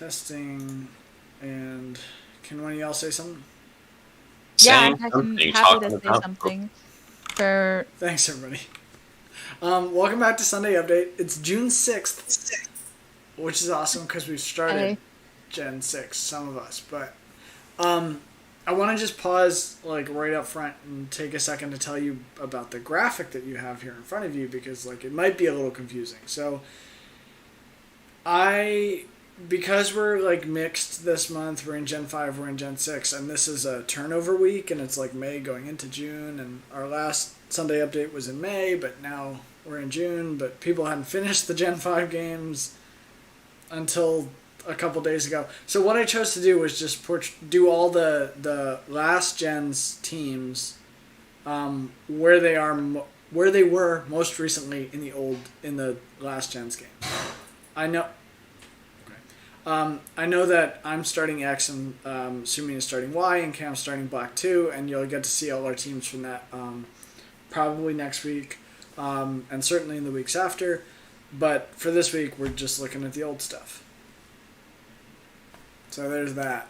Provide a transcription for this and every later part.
Testing, and can one of y'all say something? Yeah, Saying I can something, happy to talking say about. something for Thanks, everybody. Welcome back to Sunday Update. It's June 6th, which is awesome because we've started a Gen 6, some of us. But I want to just pause right up front and take a second to tell you about the graphic that you have here in front of you because it might be a little confusing. So because we're mixed this month, we're in Gen 5, we're in Gen 6, and this is a turnover week, and it's May going into June, and our last Sunday update was in May, but now we're in June, but people hadn't finished the Gen 5 games until a couple days ago. So what I chose to do was just do all the last Gen's teams where they were most recently in the last Gen's game. I know that I'm starting X and Sirmina is starting Y and Cam's starting Black 2, and you'll get to see all our teams from that probably next week and certainly in the weeks after. But for this week, we're just looking at the old stuff. So there's that.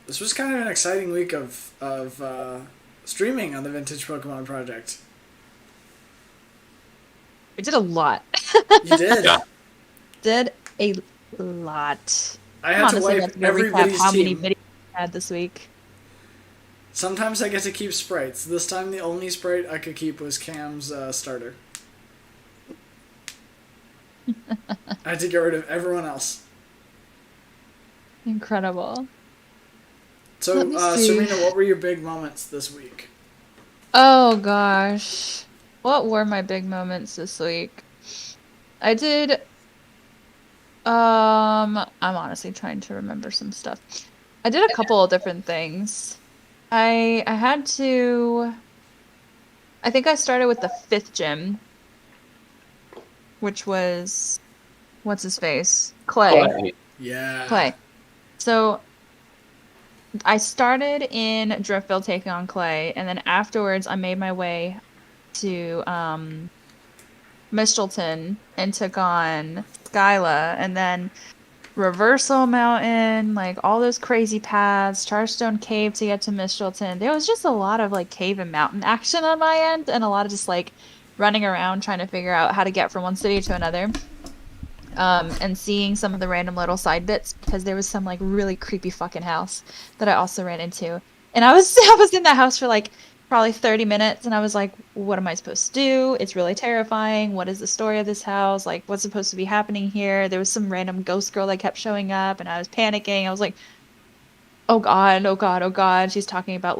This was kind of an exciting week of streaming on the Vintage Pokemon Project. we did a lot. You did? Yeah. Did a lot. I had to Honestly, wipe to go recap everybody's how many team. videos I had this week. Sometimes I get to keep sprites. This time the only sprite I could keep was Cam's starter. I had to get rid of everyone else. Incredible. So, Let me see. Sirmina, what were your big moments this week? Oh gosh. What were my big moments this week? I did I'm honestly trying to remember some stuff. I did a couple of different things. I think I started with the 5th gym, which was what's his face? Clay. Yeah. Clay. So I started in Driftville taking on Clay, and then afterwards I made my way to Mistleton and took on Skyla, and then Reversal Mountain, all those crazy paths, Charstone Cave to get to Mistleton. There was just a lot of cave and mountain action on my end, and a lot of just running around trying to figure out how to get from one city to another. And seeing some of the random little side bits because there was some really creepy fucking house that I also ran into. And I was in that house for probably 30 minutes, and I was like, what am I supposed to do? It's really terrifying. What is the story of this house? What's supposed to be happening here? There was some random ghost girl that kept showing up, and I was panicking. I was like, oh god, oh god, oh god. She's talking about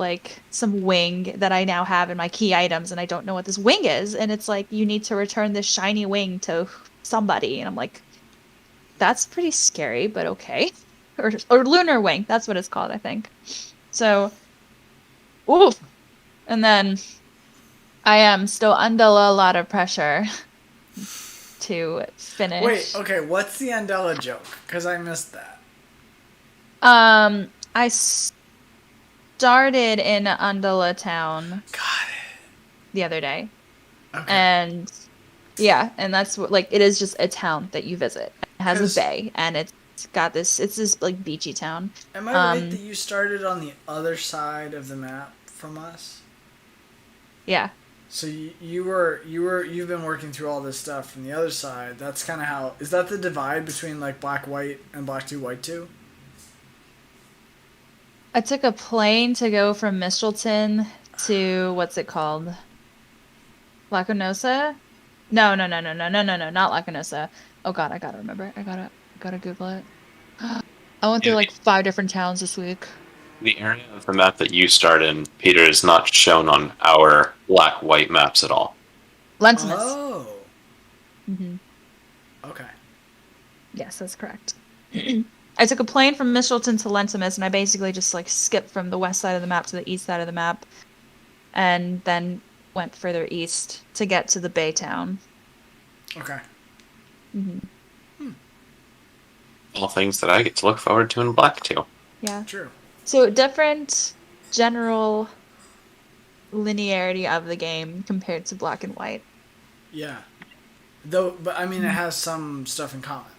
some wing that I now have in my key items, and I don't know what this wing is. And it's you need to return this shiny wing to somebody. And I'm like, that's pretty scary, but okay. Or lunar wing, that's what it's called, I think. So, oof. And then I am still under a lot of pressure to finish. Wait, okay, what's the Andela joke? Because I missed that. I started in Undala town. Got it. The other day. Okay. And yeah, and that's what it is just a town that you visit. It has a bay, and it's this beachy town. Am I right that you started on the other side of the map from us? Yeah. So you've been working through all this stuff from the other side. That's kind of how. Is that the divide between Black White and Black 2 White 2? I took a plane to go from Mistleton to what's it called? Lacunosa? No, not Lacunosa. Oh god, I gotta remember. I gotta Google it. I went through 5 different towns this week. The area of the map that you start in, Peter, is not shown on our black-white maps at all. Lentimus. Oh. Mm-hmm. Okay. Yes, that's correct. I took a plane from Mistleton to Lentimus, and I basically just skipped from the west side of the map to the east side of the map, and then went further east to get to the Bay Town. Okay. Mm-hmm. All things that I get to look forward to in Black 2. Yeah. True. So different general linearity of the game compared to Black and White. Yeah. But I mean, it has some stuff in common.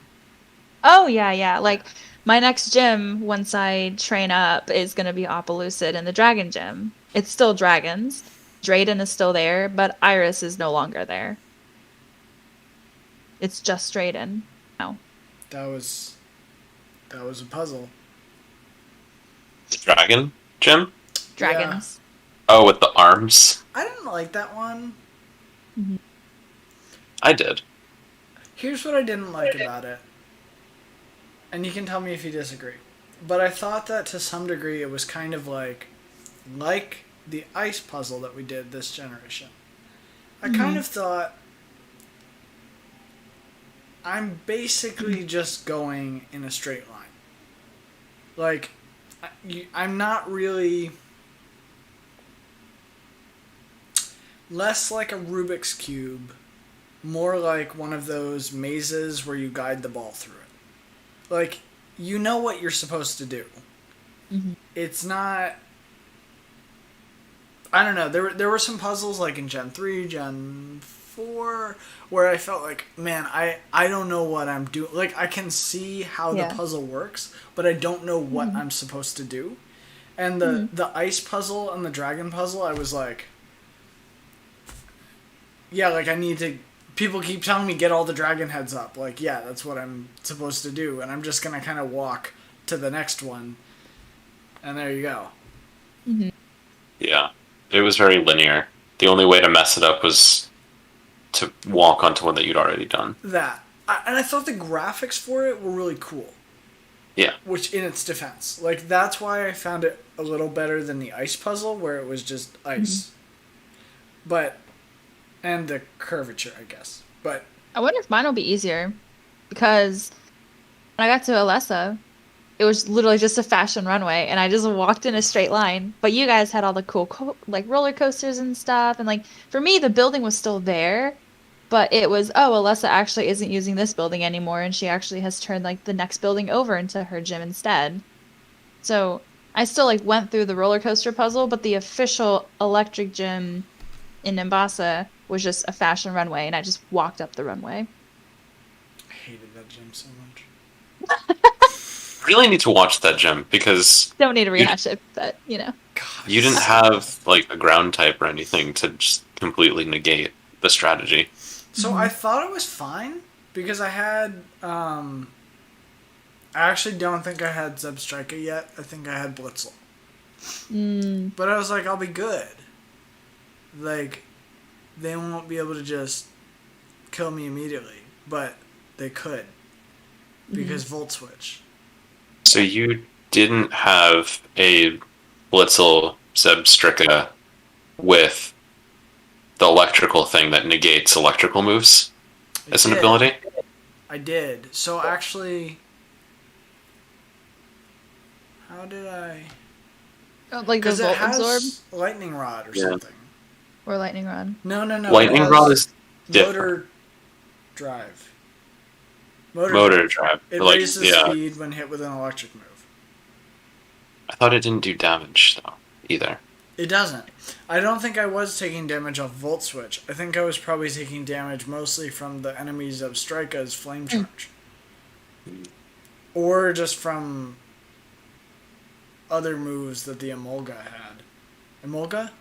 Oh, yeah, yeah. Like, my next gym, once I train up, is going to be Opelucid in the Dragon Gym. It's still dragons. Drayden is still there, but Iris is no longer there. It's just Drayden now. That was a puzzle. Dragon Gym? Dragons. Oh, with the arms? I didn't like that one. Mhm. I did. Here's what I didn't like about it. And you can tell me if you disagree. But I thought that to some degree it was kind of like the ice puzzle that we did this generation. I kind of thought I'm basically just going in a straight line. Like, I'm not really... Less like a Rubik's Cube, more like one of those mazes where you guide the ball through it. Like, you know what you're supposed to do. Mm-hmm. It's not... I don't know, there were some puzzles like in Gen 3, Gen 4, where I felt like, man, I don't know what I'm doing. Like, I can see how the puzzle works, but I don't know what I'm supposed to do. And the ice puzzle and the dragon puzzle, I was like... Yeah, like, I need to... People keep telling me get all the dragon heads up. Like, yeah, that's what I'm supposed to do. And I'm just going to kind of walk to the next one. And there you go. Mm-hmm. Yeah. It was very linear. The only way to mess it up was to walk onto one that you'd already done. And I thought the graphics for it were really cool. Yeah. Which, in its defense. Like, that's why I found it a little better than the ice puzzle, where it was just ice. But... And the curvature, I guess. But I wonder if mine will be easier. Because when I got to Alessa, it was literally just a fashion runway, and I just walked in a straight line. But you guys had all the cool, like, roller coasters and stuff. And, like, for me, the building was still there. But it was, Alessa actually isn't using this building anymore, and she actually has turned, like, the next building over into her gym instead. So I still, like, went through the roller coaster puzzle, but the official electric gym in Nimbasa was just a fashion runway, and I just walked up the runway. I hated that gym so much. I really need to watch that gym, because... Don't need to rehash it, but, you know. God, you didn't have, like, a ground type or anything to just completely negate the strategy. So I thought it was fine, because I had... I actually don't think I had Zebstrika yet. I think I had Blitzel. But I was like, I'll be good. Like... They won't be able to just kill me immediately, but they could because Volt Switch. So you didn't have a Blitzel Zebstrika with the electrical thing that negates electrical moves as an ability? I did. So actually, how did I? Like the Volt Absorb? Lightning Rod or something. Or Lightning Rod. No. Lightning Rod is different. Motor drive. Motor drive. It raises speed when hit with an electric move. I thought it didn't do damage, though, either. It doesn't. I don't think I was taking damage off Volt Switch. I think I was probably taking damage mostly from the enemies of Strika's Flame Charge. Or just from other moves that the Emolga had. Emolga.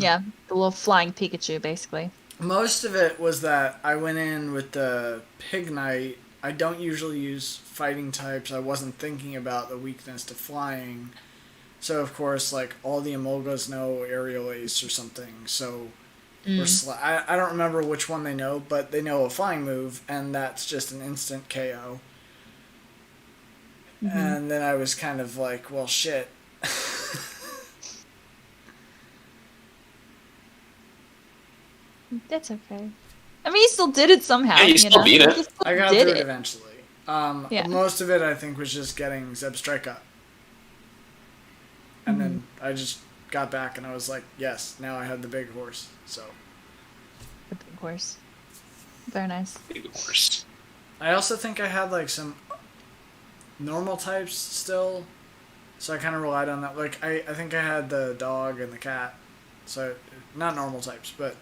Yeah, the little flying Pikachu, basically. Most of it was that I went in with the Pig Knight. I don't usually use fighting types. I wasn't thinking about the weakness to flying. So, of course, like, all the Emolgas know Aerial Ace or something. So, I don't remember which one they know, but they know a flying move, and that's just an instant KO. And then I was kind of like, well, shit. That's okay. I mean, you still did it somehow. Yeah, you still beat it. I got through it eventually. Most of it, I think, was just getting Zebstrika. And then I just got back and I was like, yes, now I had the big horse. So. The big horse. Very nice. Big horse. I also think I had, like, some normal types still. So I kind of relied on that. Like, I think I had the dog and the cat. So, not normal types, but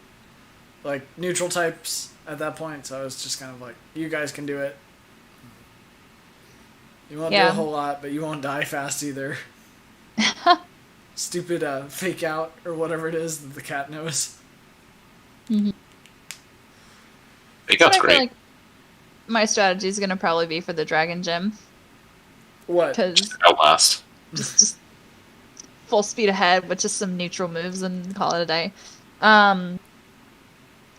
like neutral types at that point. So I was just kind of like, you guys can do it. You won't do a whole lot, but you won't die fast either. Stupid fake out or whatever it is that the cat knows. Mm-hmm. Fake out's I great. feel like my strategy is gonna probably be for the Dragon Gem. What? Because Outlast. just full speed ahead with just some neutral moves and call it a day.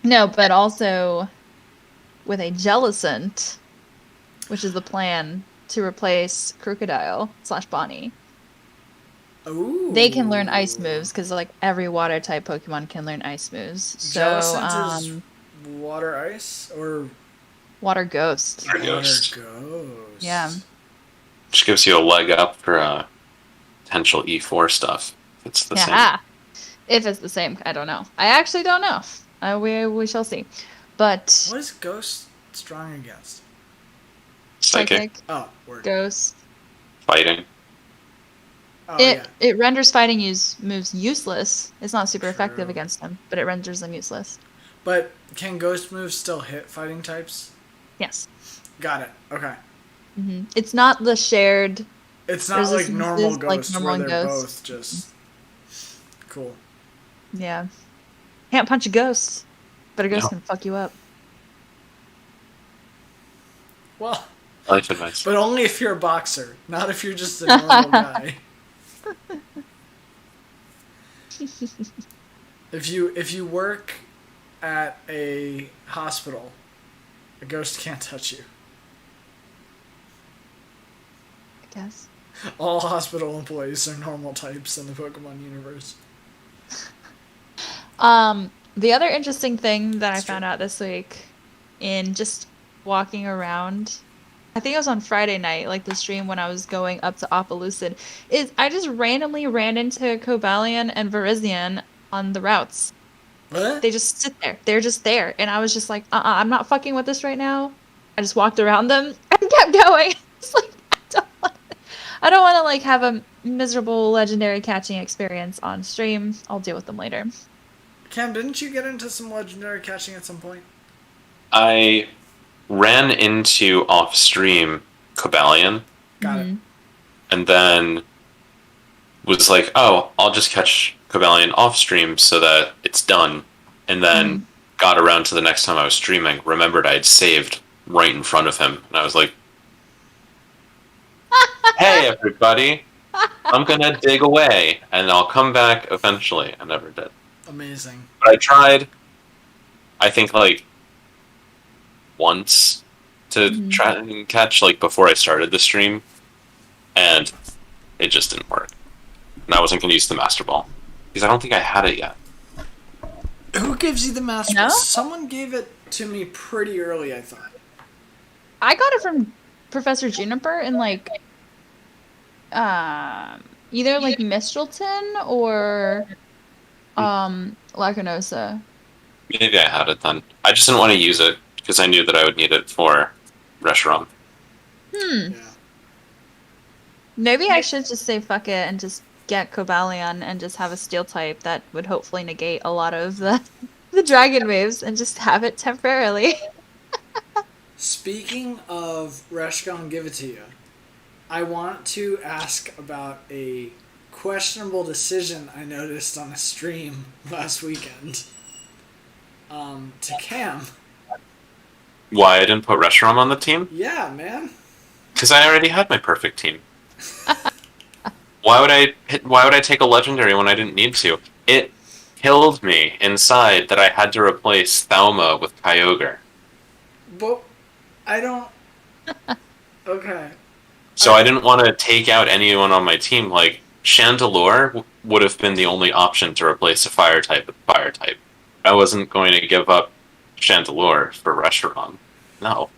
No, but also with a Jellicent, which is the plan to replace Crocodile / Bonnie. Ooh. They can learn ice moves because like every water type Pokemon can learn ice moves. So Jellicent is water ice or water ghost. Water ghost. Yeah. Which gives you a leg up for potential E4 stuff. It's the same. If it's the same, I don't know. I actually don't know. We shall see. But what is ghost strong against? Psychic. Oh, word. Ghost. Fighting. Oh, It renders fighting moves useless. It's not super effective against them, but it renders them useless. But can ghost moves still hit fighting types? Yes. Got it. Okay. Mm-hmm. It's not the shared. It's not like normal ghosts like normal where they're ghosts. both just cool. Yeah. Can't punch a ghost, but a ghost can fuck you up. Well, Life advice. but only if you're a boxer, not if you're just a normal guy. If you work at a hospital, a ghost can't touch you. I guess. All hospital employees are normal types in the Pokemon universe. The other interesting thing that I found out this week in just walking around, I think it was on Friday night, like the stream when I was going up to Opelucid, is I just randomly ran into Cobalion and Virizion on the routes. What? They just sit there. They're just there. And I was just like, I'm not fucking with this right now. I just walked around them and kept going. It's like, I don't want to like have a miserable legendary catching experience on stream. I'll deal with them later. Cam, didn't you get into some legendary catching at some point? I ran into off-stream Cobalion. Got it. And then was like, oh, I'll just catch Cobalion off-stream so that it's done. And then got around to the next time I was streaming, remembered I had saved right in front of him. And I was like, hey, everybody, I'm going to dig away, and I'll come back eventually. I never did. Amazing. But I tried, I think, like, once to try and catch, like, before I started the stream, and it just didn't work. And I wasn't going to use the Master Ball, because I don't think I had it yet. Who gives you the Master No? Ball? Someone gave it to me pretty early, I thought. I got it from Professor Juniper in like either like Mistleton or Lacunosa. Maybe I had it then. I just didn't want to use it, because I knew that I would need it for Reshiram. Yeah. Maybe I should just say fuck it and just get Cobalion and just have a steel type that would hopefully negate a lot of the dragon moves and just have it temporarily. Speaking of Reshiram, give it to you. I want to ask about a questionable decision I noticed on a stream last weekend. To Cam. Why I didn't put Reshiram on the team? Yeah, man. Because I already had my perfect team. Why would I take a legendary when I didn't need to? It killed me inside that I had to replace Thalma with Kyogre. But I don't... Okay. So I didn't want to take out anyone on my team. Like, Chandelure would have been the only option to replace a fire type with fire type. I wasn't going to give up Chandelure for Reshiram. No.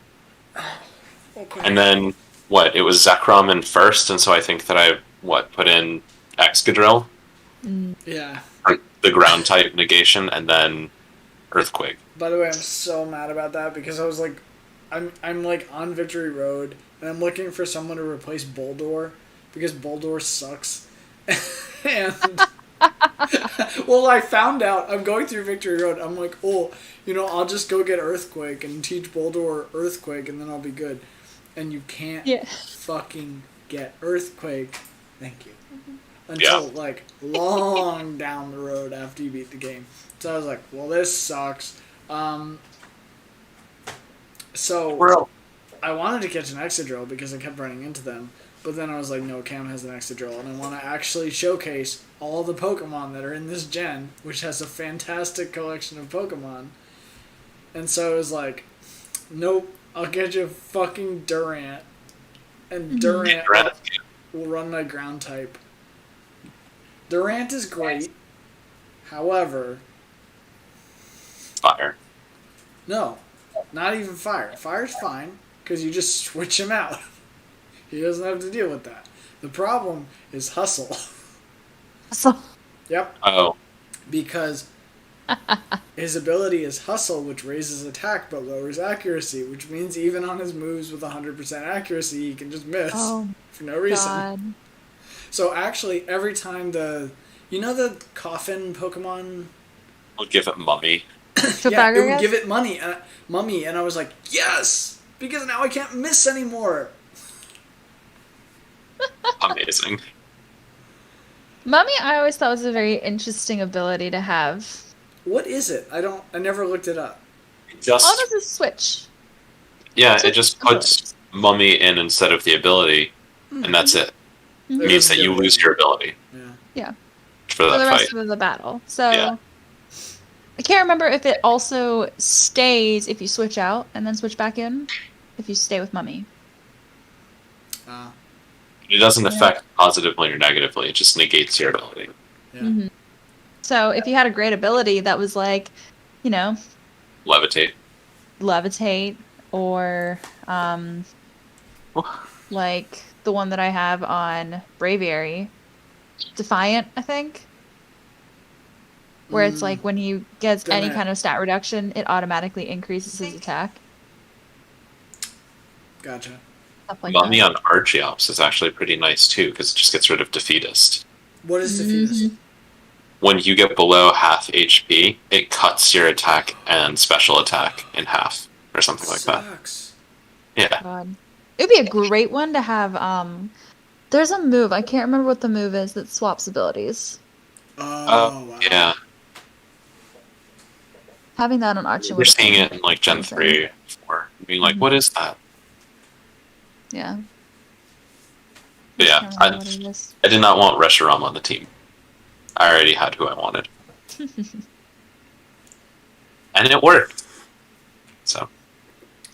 Okay. And then, it was Zekrom in first, and so I think that I, put in Excadrill? Yeah. The ground type negation, and then Earthquake. By the way, I'm so mad about that because I was like, I'm like on Victory Road and I'm looking for someone to replace Boldore because Boldore sucks. And Well, I found out. I'm going through Victory Road. I'm like, oh, I'll just go get Earthquake and teach Boldor Earthquake, and then I'll be good. And you can't fucking get Earthquake. Thank you. Until like long down the road after you beat the game. So I was like, well, this sucks. So I wanted to catch an Excadrill because I kept running into them. But then I was like, no, Cam has an Excadrill, and I want to actually showcase all the Pokemon that are in this gen, which has a fantastic collection of Pokemon. And so I was like, nope, I'll get you fucking Durant. And Durant will run my ground type. Durant is great. However... Fire. No, not even Fire. Fire's fine, because you just switch him out. He doesn't have to deal with that. The problem is Hustle. Hustle? Yep. Oh. Because his ability is Hustle, which raises attack but lowers accuracy, which means even on his moves with 100% accuracy, he can just miss for no reason. God. So actually, every time the coffin Pokemon... I'll give it Mummy. Yeah, it would give it Mummy, and I was like, yes! Because now I can't miss anymore! Amazing. Mummy, I always thought was a very interesting ability to have. What is it? I never looked it up. All does is switch. Yeah, it just puts Mummy in instead of the ability, and that's it. It means that you lose your ability. Yeah. For that the fight. rest of the battle. So I can't remember if it also stays if you switch out and then switch back in. If you stay with Mummy. It doesn't affect positively or negatively. It just negates your ability. Yeah. Mm-hmm. So if you had a great ability that was like, Levitate, or like the one that I have on Braviary, Defiant, I think. Where it's like when he gets any kind of stat reduction, it automatically increases his attack. Gotcha. Like Mummy on Archeops is actually pretty nice too, because it just gets rid of Defeatist. What is Defeatist? When you get below half HP, it cuts your attack and special attack in half, or something like that. Yeah. God. It would be a great one to have. There's a move, I can't remember what the move is, that swaps abilities. Oh, wow. Yeah. Having that on Archie. We're seeing it in like Gen 3, 4, being like, what is that? Yeah. But yeah, I did not want Reshiram on the team. I already had who I wanted. And it worked. So.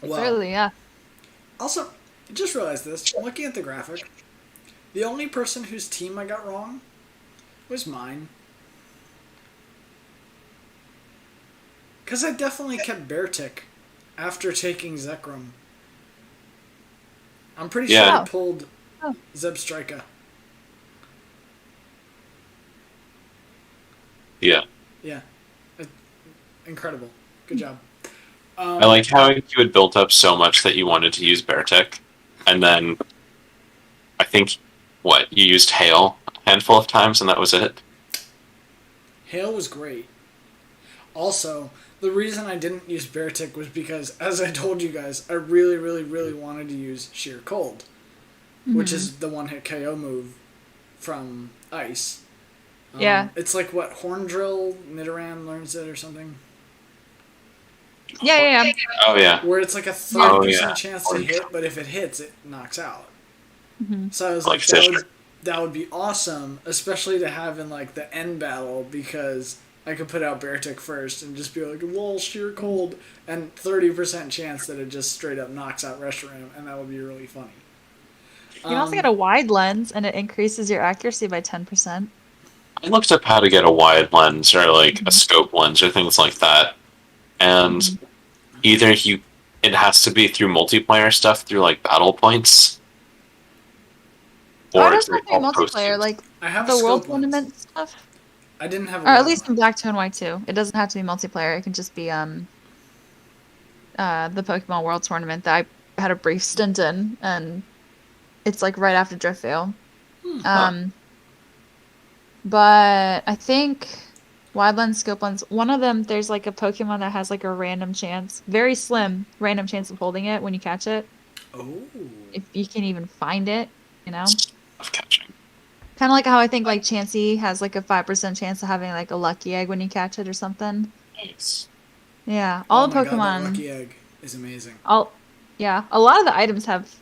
Well, really, yeah. Also, I just realized this. Looking at the graphic, the only person whose team I got wrong was mine. Because I definitely kept Beartick after taking Zekrom. I'm pretty sure I pulled Zebstrika. Yeah. Yeah. Incredible. Good job. I like how you had built up so much that you wanted to use Beartick, and then I think, you used Hail a handful of times and that was it? Hail was great. Also, the reason I didn't use Beartick was because, as I told you guys, I really, really, really wanted to use Sheer Cold, which is the one-hit KO move from Ice. Yeah. It's like, Horn Drill, Nidoran learns it or something? Yeah. Oh, yeah. Where it's like a 30% chance to hit, but if it hits, it knocks out. Mm-hmm. So I was like, that would be awesome, especially to have in like the end battle, because I could put out Beartick first and just be like, lol, Sheer Cold, and 30% chance that it just straight up knocks out Reshiram, and that would be really funny. You can also get a wide lens, and it increases your accuracy by 10%. I looked up how to get a wide lens or like a scope lens or things like that, and either it has to be through multiplayer stuff through like battle points, or it's not through multiplayer, like I have the world tournament stuff. I didn't have, or at least in Black 2 and White 2. It doesn't have to be multiplayer. It can just be the Pokemon World Tournament that I had a brief stint in, and it's like right after Driftveil. But I think Wildlands, Scopelands, one of them, there's like a Pokemon that has like a random chance, very slim random chance of holding it when you catch it. Oh. If you can even find it, you know? Of catching. Kind of like how I think like Chansey has like a 5% chance of having like a lucky egg when you catch it or something. Nice. Yeah, all Oh the my God, Pokemon, that lucky egg is amazing. yeah, a lot of the items have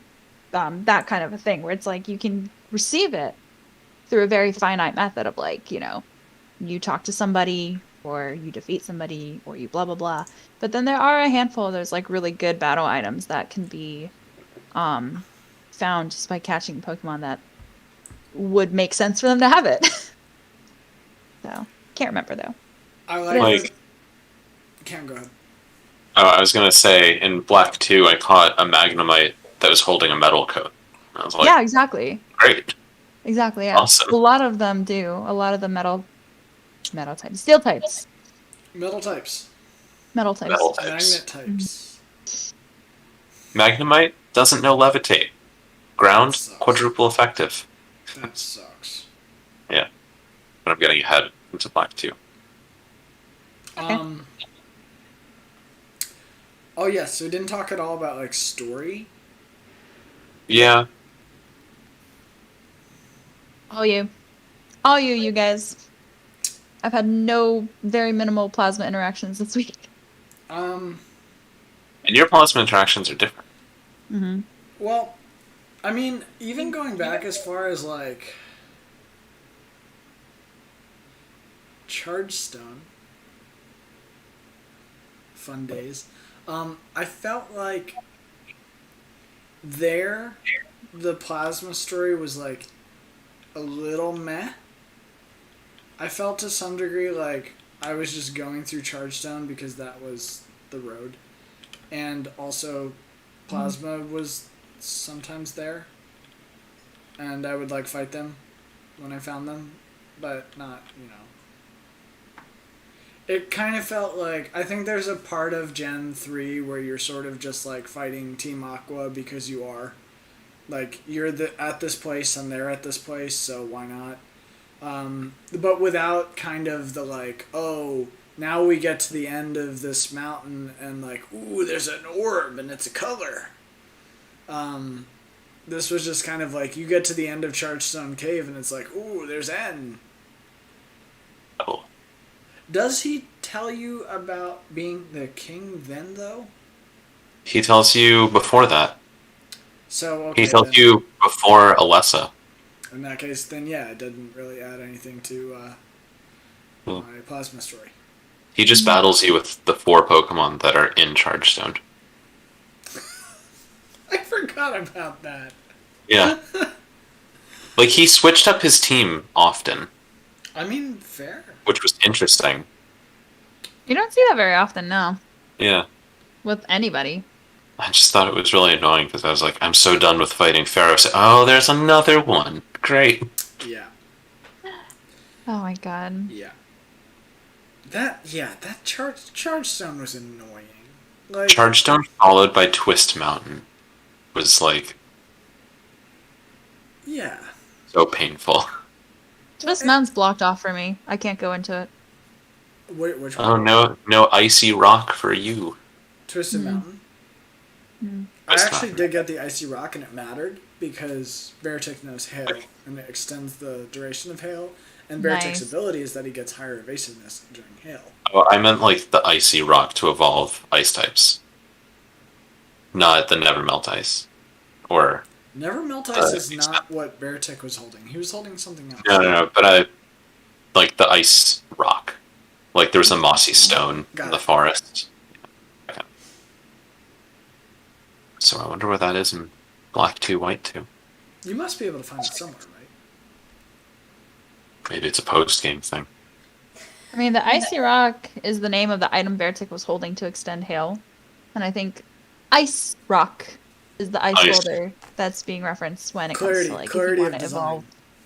that kind of a thing where it's like you can receive it through a very finite method of like, you know, you talk to somebody or you defeat somebody or you blah blah blah. But then there are a handful of those like really good battle items that can be found just by catching Pokemon that would make sense for them to have it. So, can't remember though. I Like, Can't go ahead. oh, I was gonna say in Black 2, I caught a Magnemite that was holding a metal coat. I was like, Yeah, exactly. great, Exactly, yeah. awesome. A lot of them do. A lot of the metal types. Steel types. Metal types. Metal types. Metal types. Magnet types. Magnemite doesn't know levitate. Ground, Sucks. quadruple effective. That sucks. Yeah, but I'm getting ahead into Black 2. Okay. Oh yeah, so we didn't talk at all about like story. Yeah, All you, you guys. I've had very minimal plasma interactions this week. and your plasma interactions are different. Mm-hmm. Well, I mean, even going back as far as like Charge Stone, fun days. I felt like the plasma story was like a little meh. I felt to some degree like I was just going through Charge Stone because that was the road, and also plasma was sometimes there, and I would like fight them when I found them, but not, you know. It kind of felt like, I think there's a part of Gen 3 where you're sort of just like fighting Team Aqua because you are. Like, you're at this place and they're at this place, so why not? But without kind of the like, oh, now we get to the end of this mountain and like, ooh, there's an orb and it's a color. This was just kind of like, you get to the end of Chargestone Cave and it's like, ooh, there's N. Oh. Does he tell you about being the king then, though? He tells you before that. So, okay, He tells then, you before Alessa. in that case, then yeah, it didn't really add anything to my plasma story. He just battles you with the 4 Pokemon that are in Chargestone. I forgot about that. Yeah. Like, he switched up his team often, I mean, fair. which was interesting. You don't see that very often, no. Yeah. With anybody. I just thought it was really annoying because I was like, I'm so done with fighting Pharaoh. Oh, there's another one. Great. Yeah. Oh my god. Yeah. That Chargestone was annoying. Like, Chargestone followed by Twist Mountain was like yeah. so painful. This mountain's blocked off for me. I can't go into it. Which Oh one? no icy rock for you. Twisted Mountain. I Twist actually Mountain. did get the icy rock, and it mattered because Beartic knows hail, and it extends the duration of hail. And Beartic's Nice. ability is that he gets higher evasiveness during hail. Oh, I meant like the icy rock to evolve ice types, not the never melt ice. Or Never Melt Ice is not what Beartic was holding. He was holding something else. no, but I like the ice rock. Like there was a mossy stone Got in the it. forest. Okay. So I wonder where that is in Black 2, White 2. You must be able to find it somewhere, right? Maybe it's a post-game thing. I mean, the Icy Rock is the name of the item Beartic was holding to extend hail. And I think Ice Rock is the ice boulder that's being referenced when it comes to, like, if you Clarity want of to design. evolve,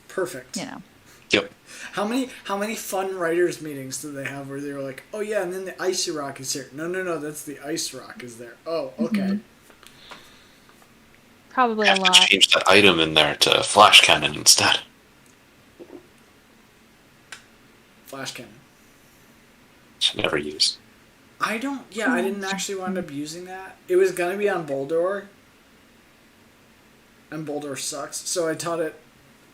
Perfect. you know. Yep. How many fun writers meetings do they have where they were like, oh yeah, and then the icy rock is here. No, that's the ice rock is there. Oh, okay. Probably I a have to lot. change that item in there to flash cannon instead. Flash Cannon. Never used. I didn't actually wind up using that. It was gonna be on Boldor. And Boldor sucks, so I taught it.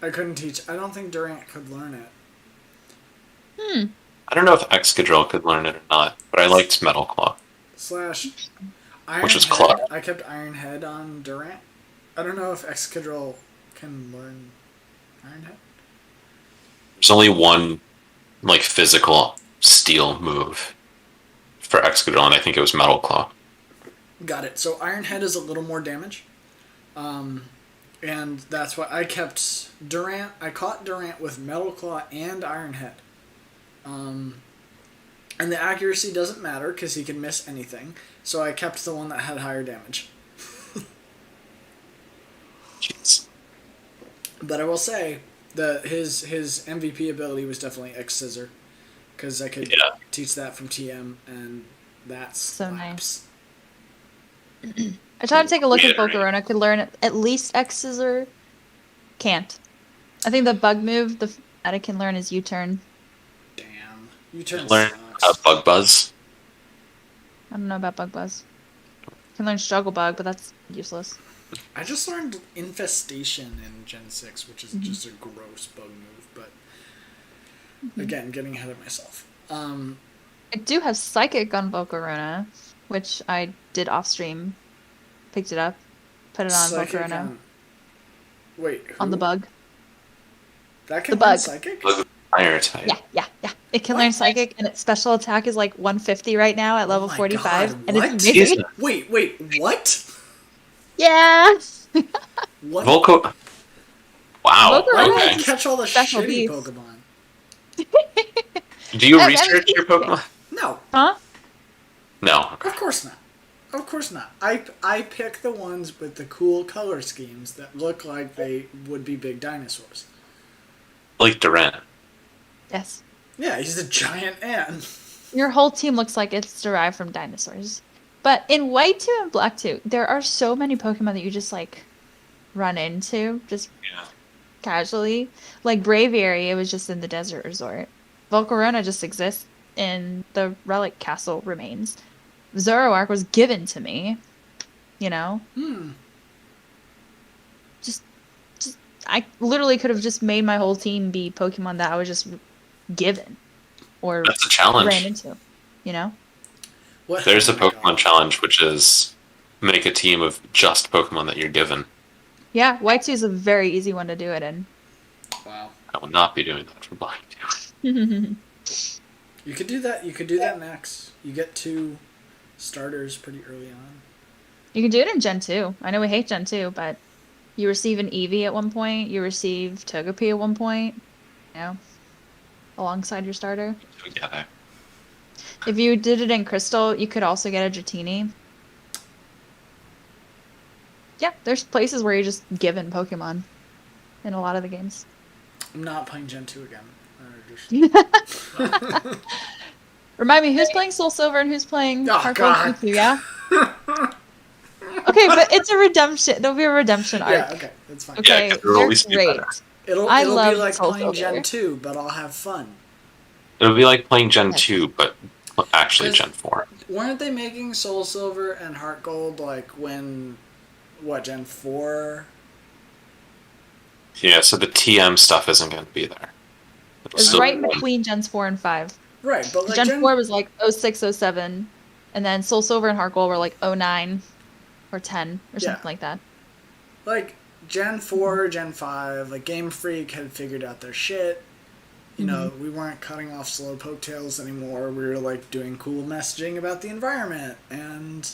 I couldn't teach. I don't think Durant could learn it. I don't know if Excadrill could learn it or not, but I liked Metal Claw. / Iron Which is Head. Claw. I kept Iron Head on Durant. I don't know if Excadrill can learn Iron Head. There's only one like physical steel move for Excadrill, and I think it was Metal Claw. Got it. So Iron Head is a little more damage. And that's why I kept Durant. I caught Durant with Metal Claw and Iron Head. And the accuracy doesn't matter because he can miss anything. So I kept the one that had higher damage. Jeez. But I will say that his MVP ability was definitely X Scissor, because I could teach that from TM, and that's So nice. I tried to take a look at Volcarona. Could learn at least X Scissor. Can't. I think the bug move that I can learn is U-turn. Damn. U-turn Learn sucks. Bug Buzz. I don't know about Bug Buzz. Can learn Struggle Bug, but that's useless. I just learned Infestation in Gen 6, which is just a gross bug move, but again, getting ahead of myself. I do have Psychic on Volcarona, which I did off stream. Picked it up, put it on Psychic Volcarona. Wait, who? On the bug. That can The learn bug. Psychic? Fire type. Yeah. It can What? learn Psychic, and its special attack is like 150 right now at level my 45. God, and what? it's amazing. Wait, what? Yeah. What? Volco. Wow. Volcarona Why do Okay. I catch all the Special shitty beast. Pokemon? Do you I mean, research your Pokemon? No, Huh? No. of course not. Of course not. I pick the ones with the cool color schemes that look like they would be big dinosaurs. Like Durant. Yes. Yeah, he's a giant ant. Your whole team looks like it's derived from dinosaurs. But in White 2 and Black 2, there are so many Pokemon that you just, like, run into, just Yeah. casually. Like Braviary, it was just in the desert resort. Volcarona just exists in the Relic Castle remains. Zoroark was given to me, you know? Just I literally could have just made my whole team be Pokemon that I was just given. Or That's a challenge. ran into, you know? What? There's a Oh my Pokemon God. challenge, which is make a team of just Pokemon that you're given. Yeah, White 2 is a very easy one to do it in. Wow. I will not be doing that for Black 2. You could do that. You could do that next. You get 2 starters pretty early on. You can do it in Gen 2. I know we hate Gen 2, but you receive an Eevee at one point, you receive Togepi at one point, you know, alongside your starter. Together. If you did it in Crystal, you could also get a Dratini. Yeah, there's places where you're just given Pokemon in a lot of the games. I'm not playing Gen 2 again. Just... Remind me, who's playing Soul Silver and who's playing Oh, Heart Gold God. Pikachu, yeah? Okay, but it's a redemption. There'll be a redemption arc. Yeah, okay, that's fine. Okay, Yeah, 'cause it'll they're always be great. better. It'll I be love like Soul playing Silver. Gen 2, but I'll have fun. It'll be like playing Gen Yes. 2, but actually Because- Gen 4. Weren't they making Soul Silver and Heart Gold like when, Gen 4? Yeah, so the TM stuff isn't going to be there. It'll It's still right be- between Gens 4 and 5. Right, but like Gen 4 was like 06, 07, and then Soul Silver and Heart Gold were like 09 or 10 or Yeah. something like that. like Gen 4, Gen 5, like Game Freak had figured out their shit. You know, we weren't cutting off Slowpoke tails anymore. We were like doing cool messaging about the environment, and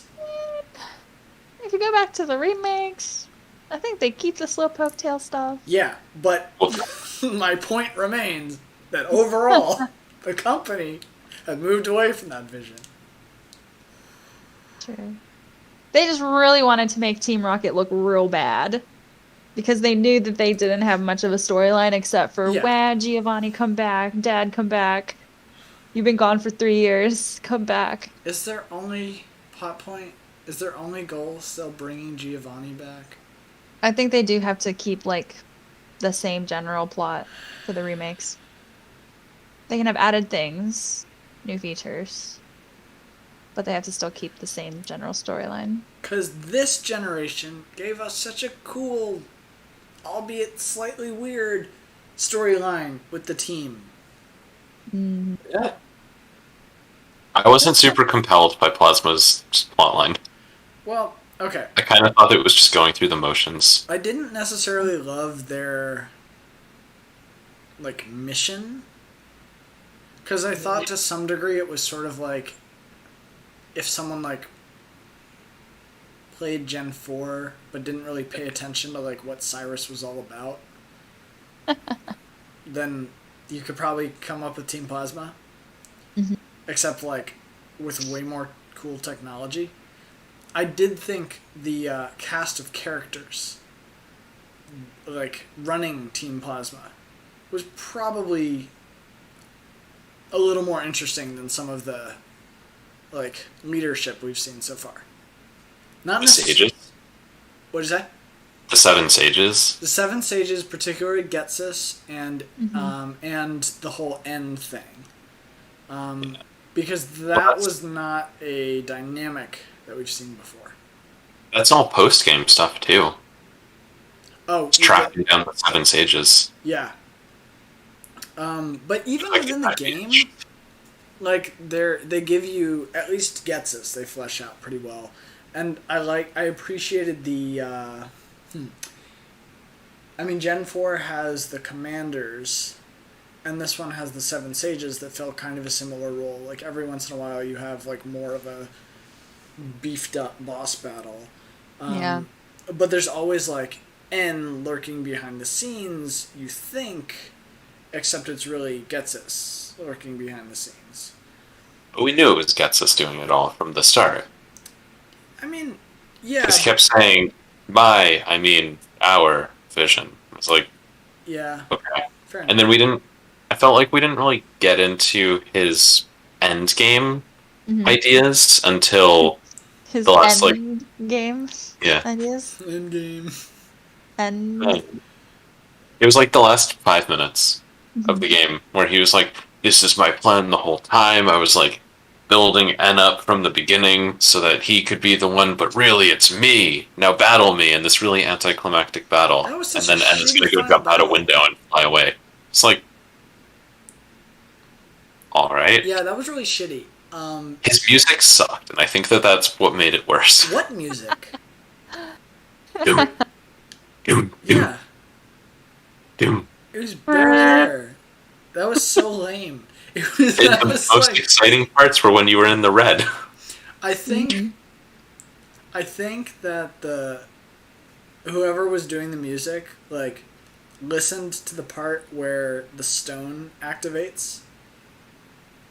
If you go back to the remakes, I think they keep the Slowpoke tail stuff. yeah, but my point remains that overall, the company had moved away from that vision. True. They just really wanted to make Team Rocket look real bad. Because they knew that they didn't have much of a storyline except for, Yeah. wow, Giovanni, come back. Dad, come back. You've been gone for 3 years. Come back. Is their only plot point? Is their only goal still bringing Giovanni back? I think they do have to keep, like, the same general plot for the remakes. They can have added things, new features, but they have to still keep the same general storyline. Because this generation gave us such a cool, albeit slightly weird, storyline with the team. Yeah. I wasn't super compelled by Plasma's plotline. Well, okay. I kind of thought it was just going through the motions. I didn't necessarily love their, mission. Because I thought to some degree it was sort of like if someone, played Gen 4 but didn't really pay attention to, what Cyrus was all about, then you could probably come up with Team Plasma. Mm-hmm. Except, with way more cool technology. I did think the cast of characters, running Team Plasma, was probably a little more interesting than some of the, leadership we've seen so far. Not The Sages? What is that? The 7 Sages? The 7 Sages, particularly Getsus, and the whole end thing. Because that was not a dynamic that we've seen before. That's all post-game stuff, too. Oh, It's tracking down the 7 Sages. yeah. But even within the game, they give you, at least Getsus, they flesh out pretty well. And I appreciated the, Gen 4 has the commanders, and this one has the 7 Sages that felt kind of a similar role. Every once in a while you have, more of a beefed up boss battle. Yeah. But there's always, N lurking behind the scenes, you think, except it's really Getsus lurking behind the scenes. But we knew it was Getsus doing it all from the start. Yeah. Because he kept saying, our vision. It's Yeah. okay. Fair enough. And then I felt like we didn't really get into his end game ideas until his the last, end game ideas. End game. And it was the last 5 minutes of the game where he was like, this is my plan the whole time. I was building N up from the beginning so that he could be the one, but really it's me. Now battle me in this really anticlimactic battle. That was And such then a N is going to shitty go jump out a battle. window and fly away. It's alright. Yeah, that was really shitty. His music sucked, and I think that's what made it worse. What music? Doom. Doom. Yeah. Doom. It was barely there. That was so lame. The most exciting parts were when you were in the red. I think that whoever was doing the music listened to the part where the stone activates.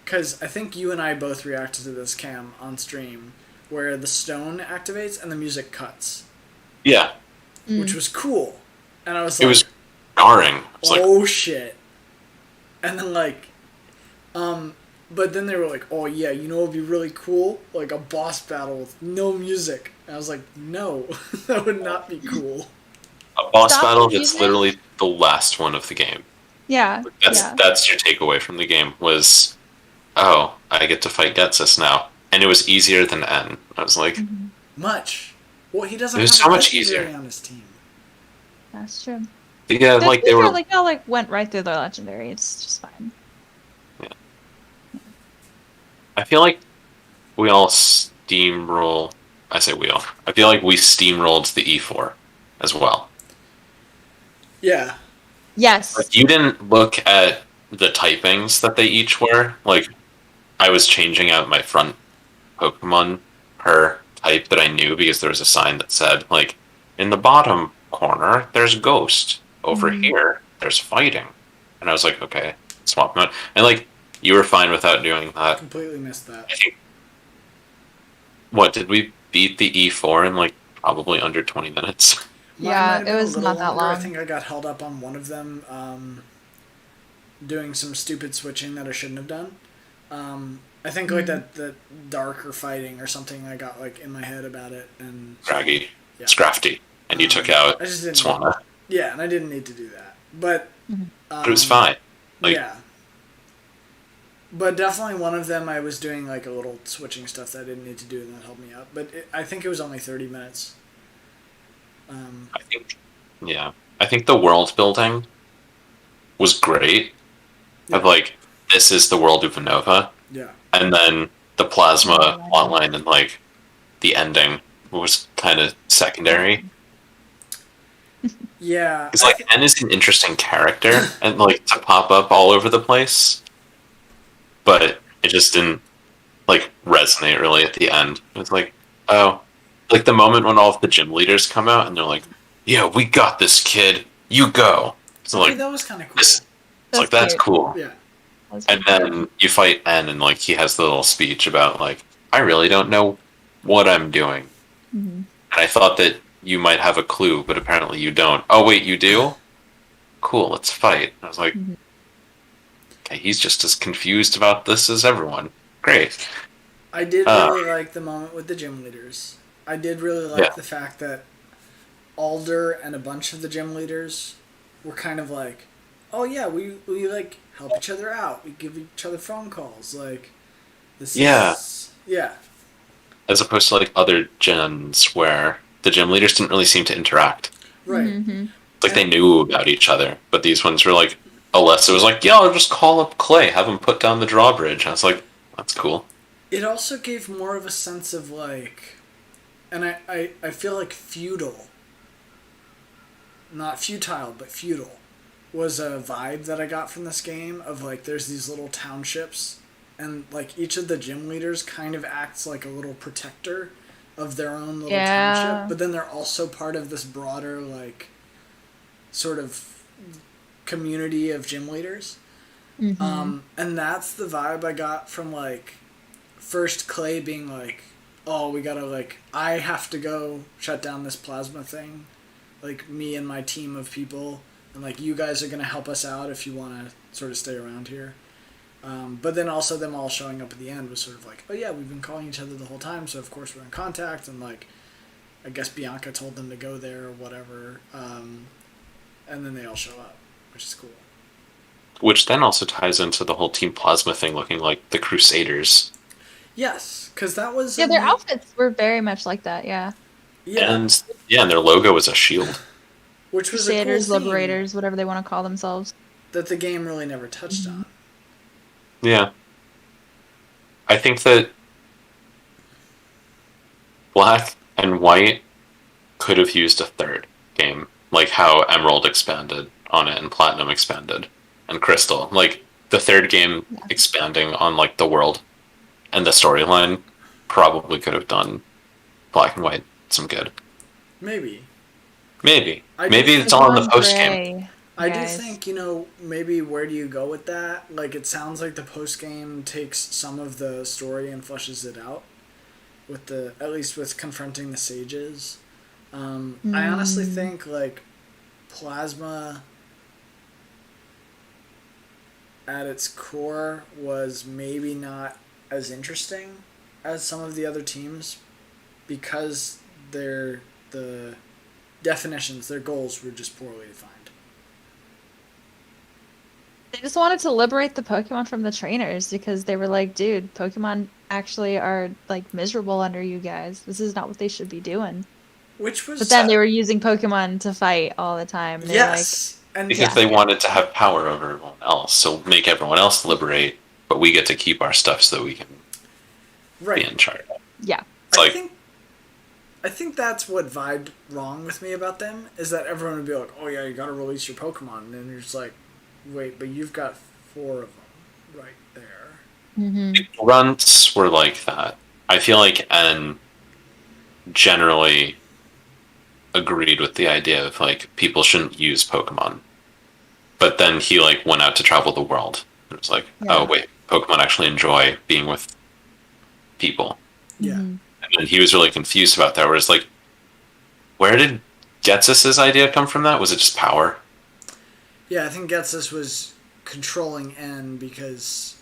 Because I think you and I both reacted to this, Cam, on stream, where the stone activates and the music cuts. Yeah. Which was cool. And I was It was jarring. oh shit. And then but then they were like, oh yeah, it would be really cool? A boss battle with no music. And I was like, no, that would not be cool. A boss Stop battle the that's music? literally the last one of the game. yeah. That's your takeaway from the game was, oh, I get to fight Getsus now. And it was easier than N. I was like, Much. Well, he doesn't It was have so a much legendary easier. on his team. That's true. yeah, they were. They all went right through their legendary. It's just fine. I feel like we all steamroll. I say we all. I feel like we steamrolled the E4 as well. Yeah. Yes. You didn't look at the typings that they each were. I was changing out my front Pokemon per type that I knew because there was a sign that said, in the bottom corner, there's Ghost. Over here, there's Fighting. And I was like, okay, swap them out. And, you were fine without doing that. Completely missed that. I think, what, did we beat the E4 in, probably under 20 minutes? Mine Yeah, might have it been a was little not that longer. I long. think I got held up on one of them doing some stupid switching that I shouldn't have done. I think that darker fighting or something I got in my head about it and Scraggy. Yeah. Scrafty. And you took out I just didn't Swanna. Yeah, and I didn't need to do that. But But it was fine. yeah. But definitely one of them I was doing like a little switching stuff that I didn't need to do, and that helped me out. But I think it was only 30 minutes. I think, yeah, I think the world building was great. Yeah. Of like, this is the world of Nova, Yeah. and then the plasma Yeah. plotline and like the ending was kind of secondary. Yeah. It's like N is an interesting character and like to pop up all over the place, but it just didn't like resonate really at the end. It was like, oh, like the moment when all of the gym leaders come out and they're like, "Yeah, we got this, kid. You go." So Okay, like, that was kind of cool. this, it's like that's cute. cool. Yeah. And then you fight N, and like he has the little speech about like, I really don't know what I'm doing. Mhm. And I thought that you might have a clue, but apparently you don't. Oh wait, you do? Cool, let's fight. I was like, Mhm. okay, he's just as confused about this as everyone. Great. I did really like the moment with the gym leaders. I did really like Yeah. the fact that Alder and a bunch of the gym leaders were kind of like, oh yeah, we like help each other out. We give each other phone calls. Like, this Yeah. is... Yeah. As opposed to like other gens where the gym leaders didn't really seem to interact. Right. Mhm. It's like they knew about each other, but these ones were like, Alessa was like, yeah, I'll just call up Clay, have him put down the drawbridge. I was like, that's cool. It also gave more of a sense of like... And I feel like feudal, not futile, but feudal, was a vibe that I got from this game of like there's these little townships and like each of the gym leaders kind of acts like a little protector of their own little Yeah. township, but then they're also part of this broader like sort of community of gym leaders. Mhm. And that's the vibe I got from like first Clay being like, oh, we gotta like, I have to go shut down this plasma thing, like me and my team of people, and like you guys are gonna help us out if you want to sort of stay around here. But then also them all showing up at the end was sort of like, oh yeah, we've been calling each other the whole time, so of course we're in contact, and like, I guess Bianca told them to go there or whatever, and then they all show up, which is cool. Which then also ties into the whole Team Plasma thing looking like the Crusaders. Yes, because that was Yeah, their outfits were very much like that. Yeah, yeah, And yeah, and their logo was a shield. which was Crusaders, a cool theme Liberators, whatever they want to call themselves. that the game really never touched on. Yeah. I think that Black and White could have used a third game, like how Emerald expanded on it and Platinum expanded and Crystal. Like the third game expanding on like the world and the storyline probably could have done Black and White some good. Maybe. Maybe. I Maybe do it's all in the Blonde post game. Gray, I guys. do think, maybe where do you go with that? Like, it sounds like the post game takes some of the story and fleshes it out, with at least with confronting the sages. I honestly think, like, Plasma at its core was maybe not as interesting as some of the other teams because the definitions, their goals were just poorly defined. They just wanted to liberate the Pokemon from the trainers because they were like, dude, Pokemon actually are like miserable under you guys. This is not what they should be doing. Which was But then they were using Pokemon to fight all the time. They yes, and Because they wanted to have power over everyone else, so make everyone else liberate, but we get to keep our stuff so that we can be in charge. Yeah. It's like, I think that's what vibed wrong with me about them is that everyone would be like, "Oh yeah, you got to release your Pokemon," and then you're just like, "Wait, but you've got 4 of them right there." Mm-hmm. grunts were like that. I feel like N generally agreed with the idea of like people shouldn't use Pokemon. But then he like went out to travel the world. It was like, Yeah. oh wait, Pokemon actually enjoy being with people. Yeah. Mm-hmm. And then he was really confused about that, where it's like, where did Getsus's idea come from that? Was it just power? Yeah, I think Getsus was controlling N because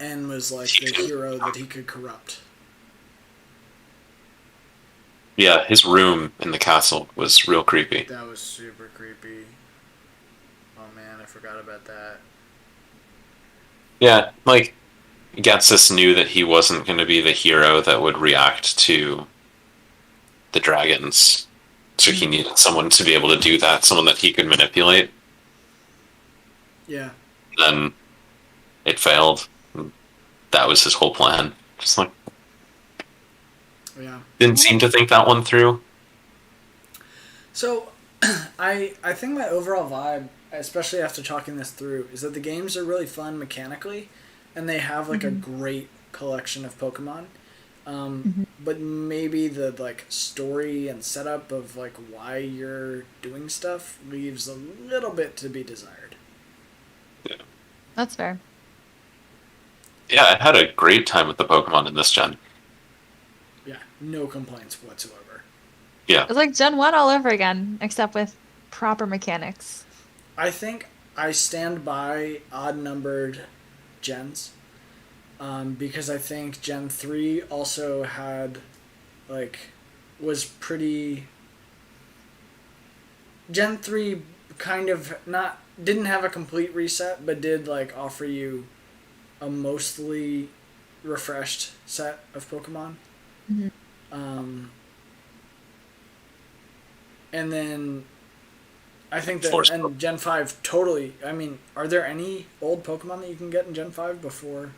N was like the hero that he could corrupt. Yeah, his room in the castle was real creepy. That was super creepy. Oh man, I forgot about that. Yeah, like Getsus knew that he wasn't going to be the hero that would react to the dragons, so he needed someone to be able to do that, someone that he could manipulate. Yeah. Then it failed. That was his whole plan. Just like Yeah. didn't seem to think that one through. So, I think my overall vibe, especially after talking this through, is that the games are really fun mechanically, and they have like a great collection of Pokemon. But maybe the like story and setup of like why you're doing stuff leaves a little bit to be desired. Yeah. That's fair. Yeah, I had a great time with the Pokemon in this gen. Yeah, no complaints whatsoever. Yeah. It's like Gen 1 all over again, except with proper mechanics. I think I stand by odd-numbered gens, because I think Gen 3 also had, like, was pretty... Gen 3 kind of didn't have a complete reset, but did, like, offer you a mostly refreshed set of Pokemon. And then I think that and Gen 5 totally, I mean, are there any old Pokemon that you can get in Gen 5 before?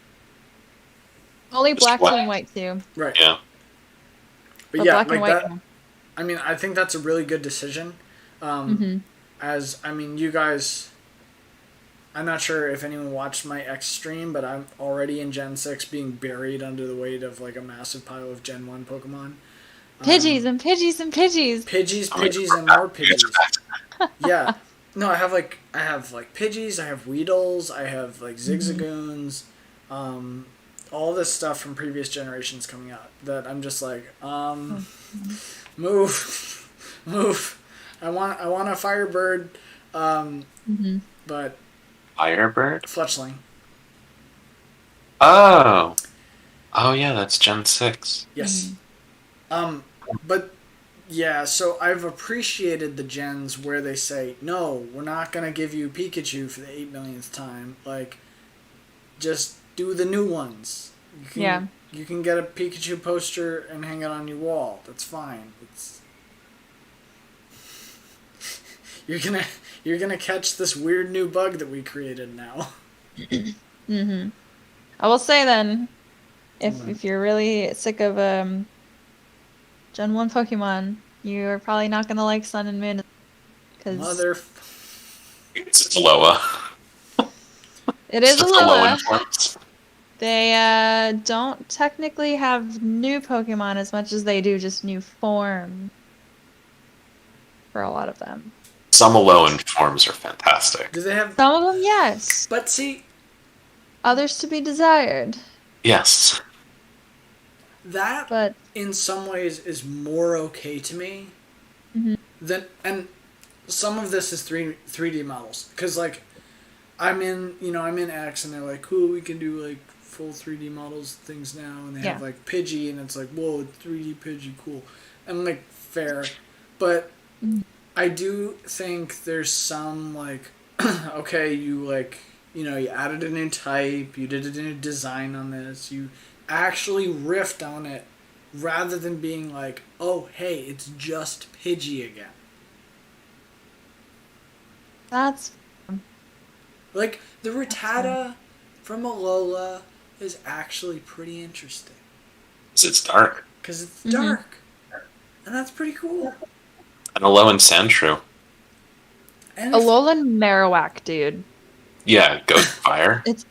Only Just black, black. blue, and white too. Right. Yeah. But Or yeah, black and like white. that. I mean, I think that's a really good decision. As, I mean, you guys, I'm not sure if anyone watched my X stream, but I'm already in Gen 6 being buried under the weight of like a massive pile of Gen 1 Pokemon. Pidgeys and Pidgeys and Pidgeys. Pidgeys, and more Pidgeys. Yeah. No, I have like Pidgeys, I have Weedles, I have like Zigzagoons, all this stuff from previous generations coming out that I'm just like, move. I want a Firebird, but Firebird? Fletchling. Oh yeah, that's Gen 6. Yes. But yeah, so I've appreciated the gens where they say, no, we're not gonna give you Pikachu for the 8 millionth time. Like, just do the new ones. You can get a Pikachu poster and hang it on your wall. That's fine. You're gonna catch this weird new bug that we created now. I will say then, if you're really sick of Gen 1 Pokemon, you're probably not gonna like Sun and Moon. It's Alola. It is Alola. Forms. They don't technically have new Pokemon as much as they do just new form for a lot of them. Some Alolan forms are fantastic. Do they have Some of them, yes. But see, Others to be desired. Yes. that But in some ways is more okay to me than, and some of this is 3D models, because like I'm in X and they're like, cool, we can do like full 3D models things now, and they have like Pidgey and it's like, whoa, 3D Pidgey, cool, and like fair, but I do think there's some like okay, you like, you added a new type, you did a new design on this, you actually riffed on it, rather than being like, oh, hey, it's just Pidgey again. that's Like, the Rattata from Alola is actually pretty interesting. It's dark. Because it's dark. And that's pretty cool. And Alolan Sandshrew. And Alolan Marowak, dude. Yeah, Ghost Fire. It's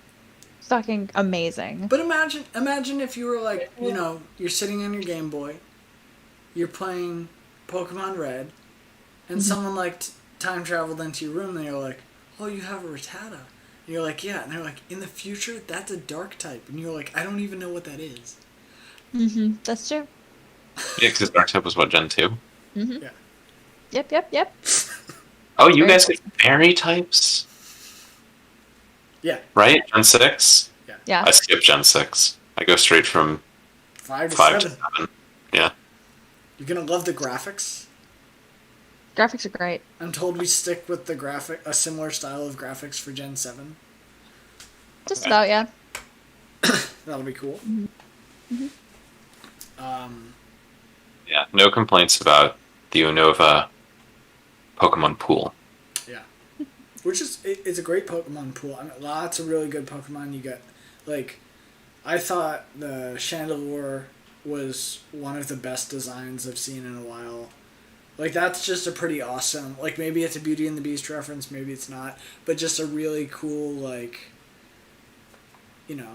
fucking amazing. But imagine if you were like, you're sitting on your Game Boy, you're playing Pokemon Red, and someone like time traveled into your room and you're like, oh, you have a Rattata. And you're like, yeah. And they're like, in the future, that's a dark type. And you're like, I don't even know what that is. That's true. Yeah, because Dark type was what, Gen 2? Yeah. Yep. Oh, you guys get fairy types? Yeah. Right? Gen 6? Yeah. I skip Gen 6. I go straight from 5 to 5 to 7. 7. Yeah. You're going to love the graphics. Graphics are great. I'm told we stick with a similar style of graphics for Gen 7. Just about, yeah. That'll be cool. Mm-hmm. Yeah, no complaints about the Unova Pokemon pool. Yeah. Which is, it's a great Pokemon pool. I mean, lots of really good Pokemon. You get, like, I thought the Chandelure was one of the best designs I've seen in a while. Like, that's just a pretty awesome, like, maybe it's a Beauty and the Beast reference, maybe it's not, but just a really cool, like, you know,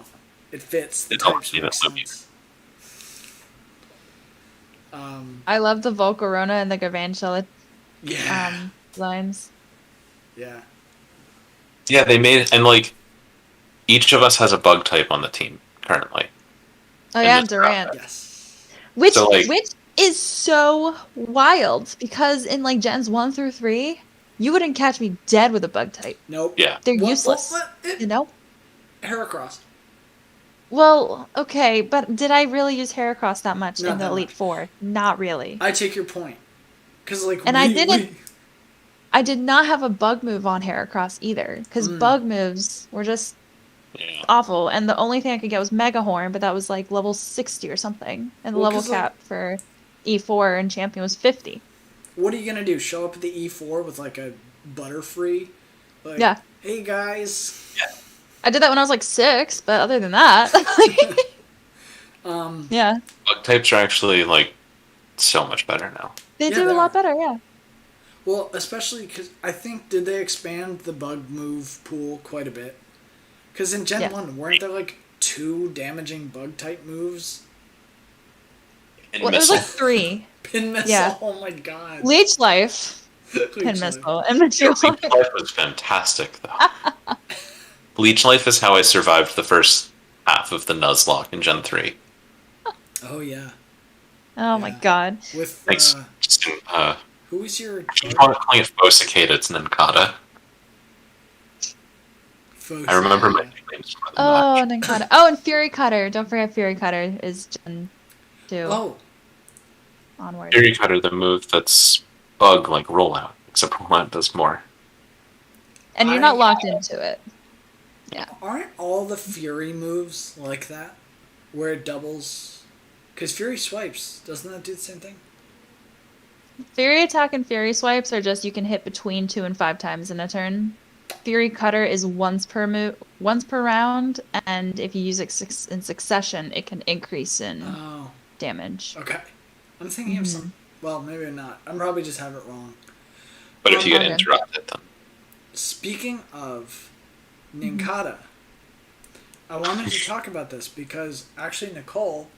it fits, the types make sense. I love the Volcarona and the Gargantua Yeah. designs. Yeah. Yeah, they made, and like, each of us has a bug type on the team currently. Oh And yeah, the- Durant. Yes. Which So, like- which is so wild because in like gens 1 through 3, you wouldn't catch me dead with a bug type. Nope. Yeah. They're useless. You know? Heracross. Well, okay, but did I really use Heracross that much Not in the that Elite much. Four? Not really. I take your point. Because, like, And I didn't- I did not have a bug move on Heracross either, because bug moves were just Yeah. awful, and the only thing I could get was Mega Horn, but that was like level 60 or something, and the Well, level 'cause, like- cap for E4 and Champion was 50. What are you going to do? Show up at the E4 with, like, a Butterfree? Like, Yeah. Hey, guys. I did that when I was like 6, but other than that, yeah, Bug types are actually like so much better now. they Yeah, do they a lot are. better, yeah. Well, especially because I think, did they expand the bug move pool quite a bit? Because in Gen Yeah. 1, weren't there, like, 2 damaging bug type moves? And Well, it was missile. like 3. Pin Missile, Yeah. oh my god. Leech Life, Pin Missile, and Material Leech Life was fantastic though. Leech Life is how I survived the first half of the Nuzlocke in Gen 3. Oh, yeah. Oh my Yeah. god. With, Thanks. who was your I'm bug? calling it Focicata, it's Ninkata. I remember my nicknames more than Oh, that. Ninkata. Oh, and Fury Cutter. Don't forget Fury Cutter is Gen 2 Oh, onward. Fury Cutter, the move that's bug like rollout, except rollout does more. And you're not locked into it. aren't all the Fury moves like that? Where it doubles? Because Fury Swipes, doesn't that do the same thing? Fury Attack and Fury Swipes are just you can hit between 2 and 5 times in a turn. Fury Cutter is once per round, and if you use it in succession, it can increase in Oh, damage. okay. I'm thinking of some. Well, maybe not. I'm probably just have it wrong. But if you get Okay. interrupted, then Speaking of Ninkata, I wanted to talk about this because actually Nicole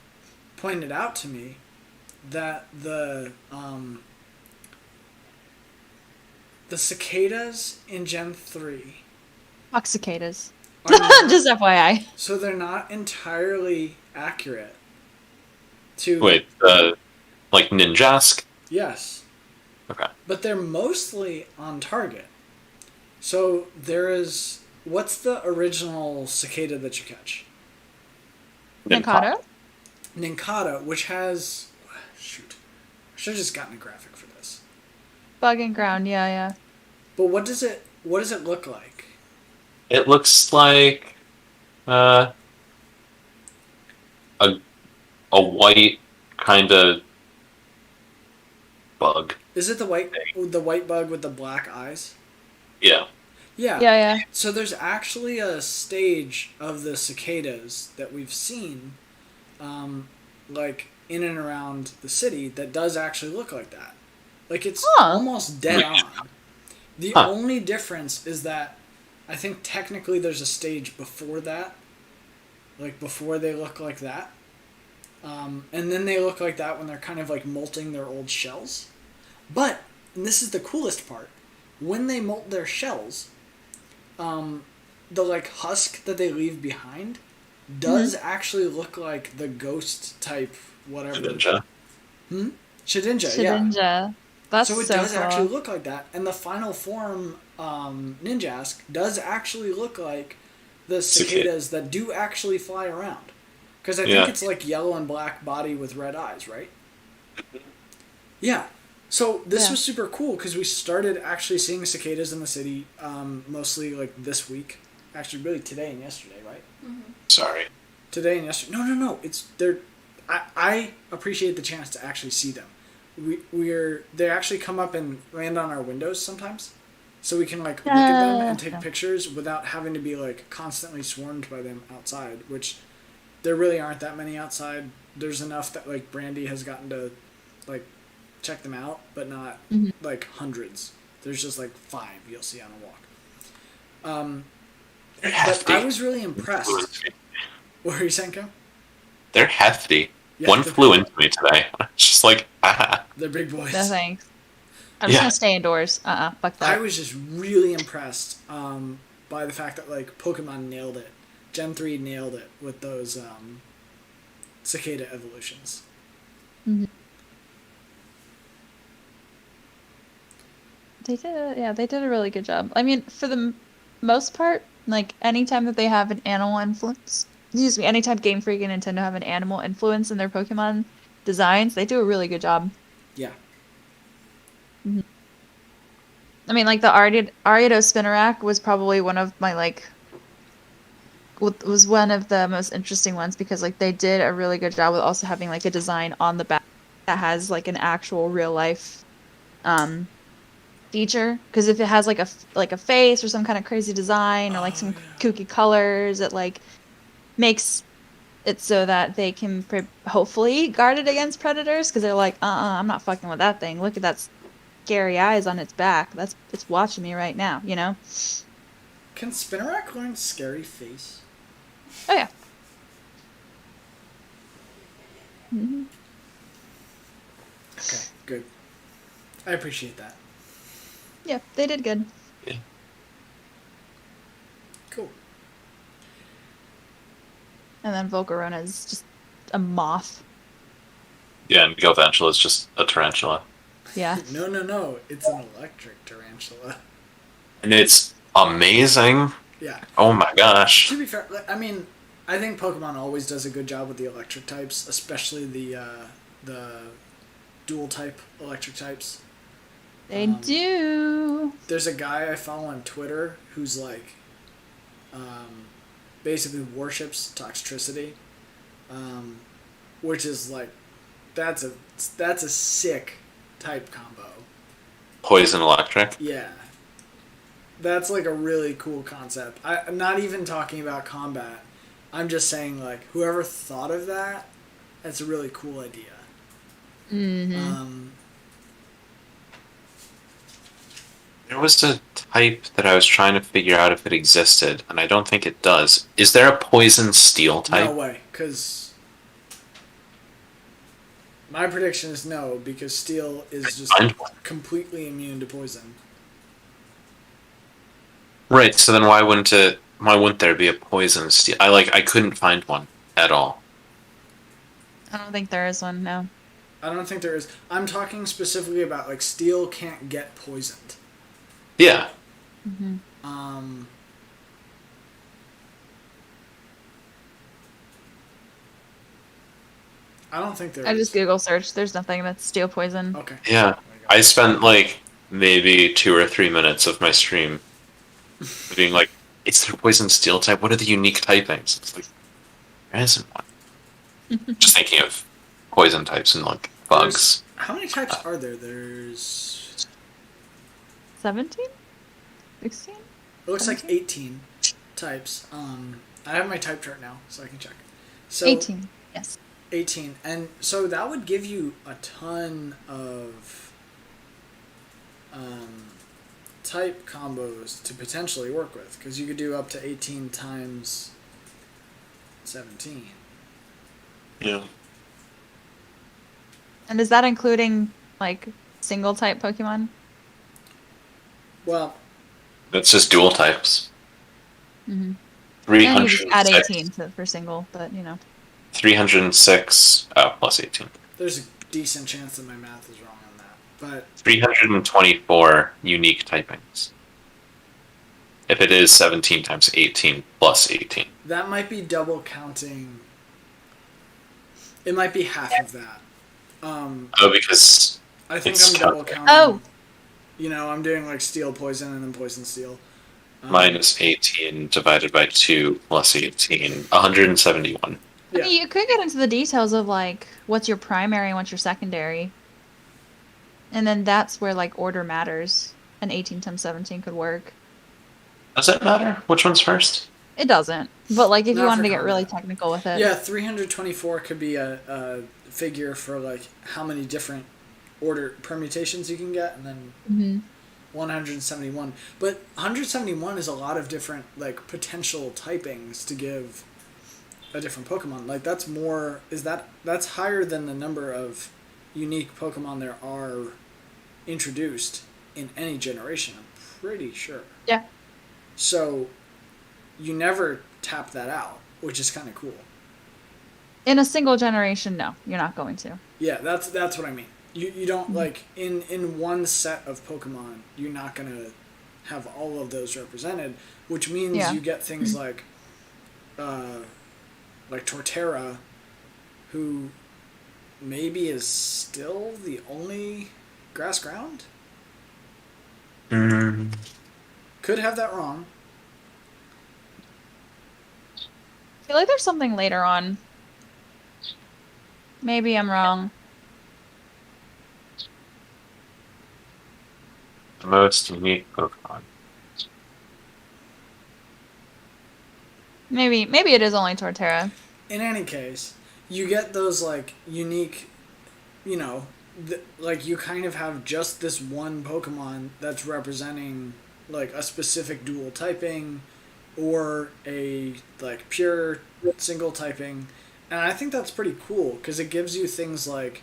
pointed out to me that the cicadas in Gen 3 Fuck cicadas. are not, Just FYI. so they're not entirely accurate to wait, like Ninjask? yes, Okay. but they're mostly on target. So there is, what's the original cicada that you catch? Ninkata? Ninkata, which has, shoot, I should have just gotten a graphic for this. Bug and ground, yeah. But what does it look like? It looks like a white kind of bug. Is it the white bug with the black eyes? Yeah. Yeah. Yeah. So there's actually a stage of the cicadas that we've seen, like in and around the city that does actually look like that. Like it's almost dead on. The only difference is that I think technically there's a stage before that, like before they look like that. And then they look like that when they're kind of like molting their old shells. But, and this is the coolest part, when they molt their shells, the like husk that they leave behind does actually look like the ghost type whatever. Shedinja. Shedinja, yeah. Shedinja. That's So it so does cool. actually look like that, and the final form Ninjask does actually look like the cicadas that do actually fly around. Because I think it's like yellow and black body with red eyes, right? Yeah. So this was super cool because we started actually seeing cicadas in the city, mostly like this week. Actually, really today and yesterday, right? Sorry. Today and yesterday. No. I appreciate the chance to actually see them. They actually come up and land on our windows sometimes, so we can like look at them and take pictures without having to be like constantly swarmed by them outside. Which there really aren't that many outside. There's enough that like Brandy has gotten to like check them out, but not like hundreds. There's just like 5 you'll see on a walk. But I was really impressed. What were you saying, Kim? They're hefty. Yeah, One flew into me today. Just like, ah. They're big boys. No thanks. I'm just gonna stay indoors. Fuck that. I was just really impressed by the fact that like Pokemon nailed it. Gen 3 nailed it with those cicada evolutions. They did a really good job. I mean, for the most part, like anytime that they have an animal influence, anytime Game Freak and Nintendo have an animal influence in their Pokemon designs, they do a really good job. Yeah. I mean, like the Ariado Spinarak was probably one of my was one of the most interesting ones because like they did a really good job with also having like a design on the back that has like an actual real life feature, because if it has like a face or some kind of crazy design or like some kooky colors, it like makes it so that they can hopefully guard it against predators, because they're like, I'm not fucking with that thing. Look at that scary eyes on its back. It's watching me right now, you know? Can Spinarak learn scary face? Oh yeah. Okay, good. I appreciate that. Yeah, they did good. Yeah. Cool. And then Volcarona is just a moth. Yeah, and Galvantula is just a tarantula. Yeah. No. It's an electric tarantula. And it's amazing. Yeah. Oh my gosh. To be fair, I mean, I think Pokemon always does a good job with the electric types, especially the dual type electric types. They do. There's a guy I follow on Twitter who's like, basically worships Toxtricity, which is like, that's a sick type combo. Poison electric. Yeah. That's like a really cool concept. I'm not even talking about combat. I'm just saying like whoever thought of that, that's a really cool idea. There was a type that I was trying to figure out if it existed, and I don't think it does. Is there a poison steel type? No way, because my prediction is no, because steel is just completely immune to poison. Right, so then why wouldn't there be a poison steel? I couldn't find one at all. I don't think there is one, no. I don't think there is. I'm talking specifically about like steel can't get poisoned. Yeah. I don't think there is. I just Google searched. There's nothing that's steel poison. Okay. Yeah. I spent like maybe 2 or 3 minutes of my stream being like, it's the poison steel type. What are the unique typings? It's like, there isn't one. Just thinking of poison types and like bugs. How many types are there? There's 17? 16? It looks 17? like 18 types. I have my type chart now, so I can check. So 18, yes. 18. And so that would give you a ton of type combos to potentially work with, because you could do up to 18 times 17. Yeah. And is that including, like, single type Pokemon? Well, It's just dual types. Mm-hmm. And you just 306. add 18 for single, but, you know. 306 plus 18. there's a decent chance that my math is wrong on that. But 324 unique typings. If it is 17 times 18 plus 18. that might be double counting. It might be half of that. Because I think it's I'm double counting. Oh! You know, I'm doing like steel poison and then poison steel. minus 18 divided by 2 plus 18. 171. I mean, you could get into the details of like what's your primary and what's your secondary. And then that's where like order matters. And 18 times 17 could work. Does it matter? Which one's first? It doesn't. But like if Not you wanted for to get combat. really technical with it. Yeah, 324 could be a figure for like how many different order permutations you can get, and then Mm-hmm. 171. But 171 is a lot of different like potential typings to give a different Pokemon. Like that's more that's higher than the number of unique Pokemon there are introduced in any generation. I'm pretty sure. Yeah. So you never tap that out, which is kind of cool. In a single generation, no, you're not going to. Yeah, that's what I mean. You don't like in one set of Pokemon, you're not gonna have all of those represented, which means Yeah. you get things like Torterra, who maybe is still the only grass ground. Mm. Could have that wrong. I feel like there's something later on. Maybe I'm wrong. The most unique Pokemon. Maybe it is only Torterra. In any case, you get those like unique, you know, like you kind of have just this one Pokemon that's representing like a specific dual typing or a like pure single typing, and I think that's pretty cool because it gives you things like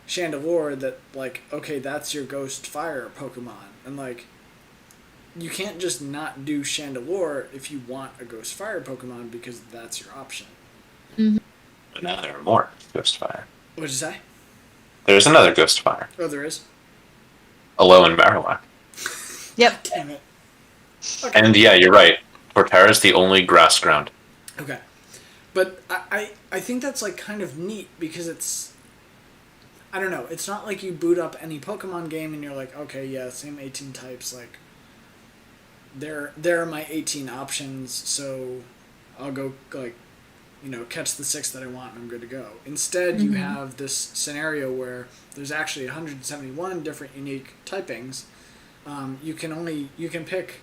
Chandelure that like, okay, that's your Ghost Fire Pokemon, and like you can't just not do Chandelure if you want a Ghost Fire Pokemon because that's your option. But now there are more Ghost Fire. What'd you say? There's another Ghost Fire. Oh, there is? Alolan Marowak. Yep. Damn it. Okay. And yeah, you're right. Torterra is the only grass ground. Okay. But I think that's like kind of neat because it's, I don't know, it's not like you boot up any Pokemon game and you're like, okay, yeah, same 18 types, like there are my 18 options, so I'll go like, you know, catch the 6 that I want and I'm good to go. Instead, you have this scenario where there's actually 171 different unique typings. You can pick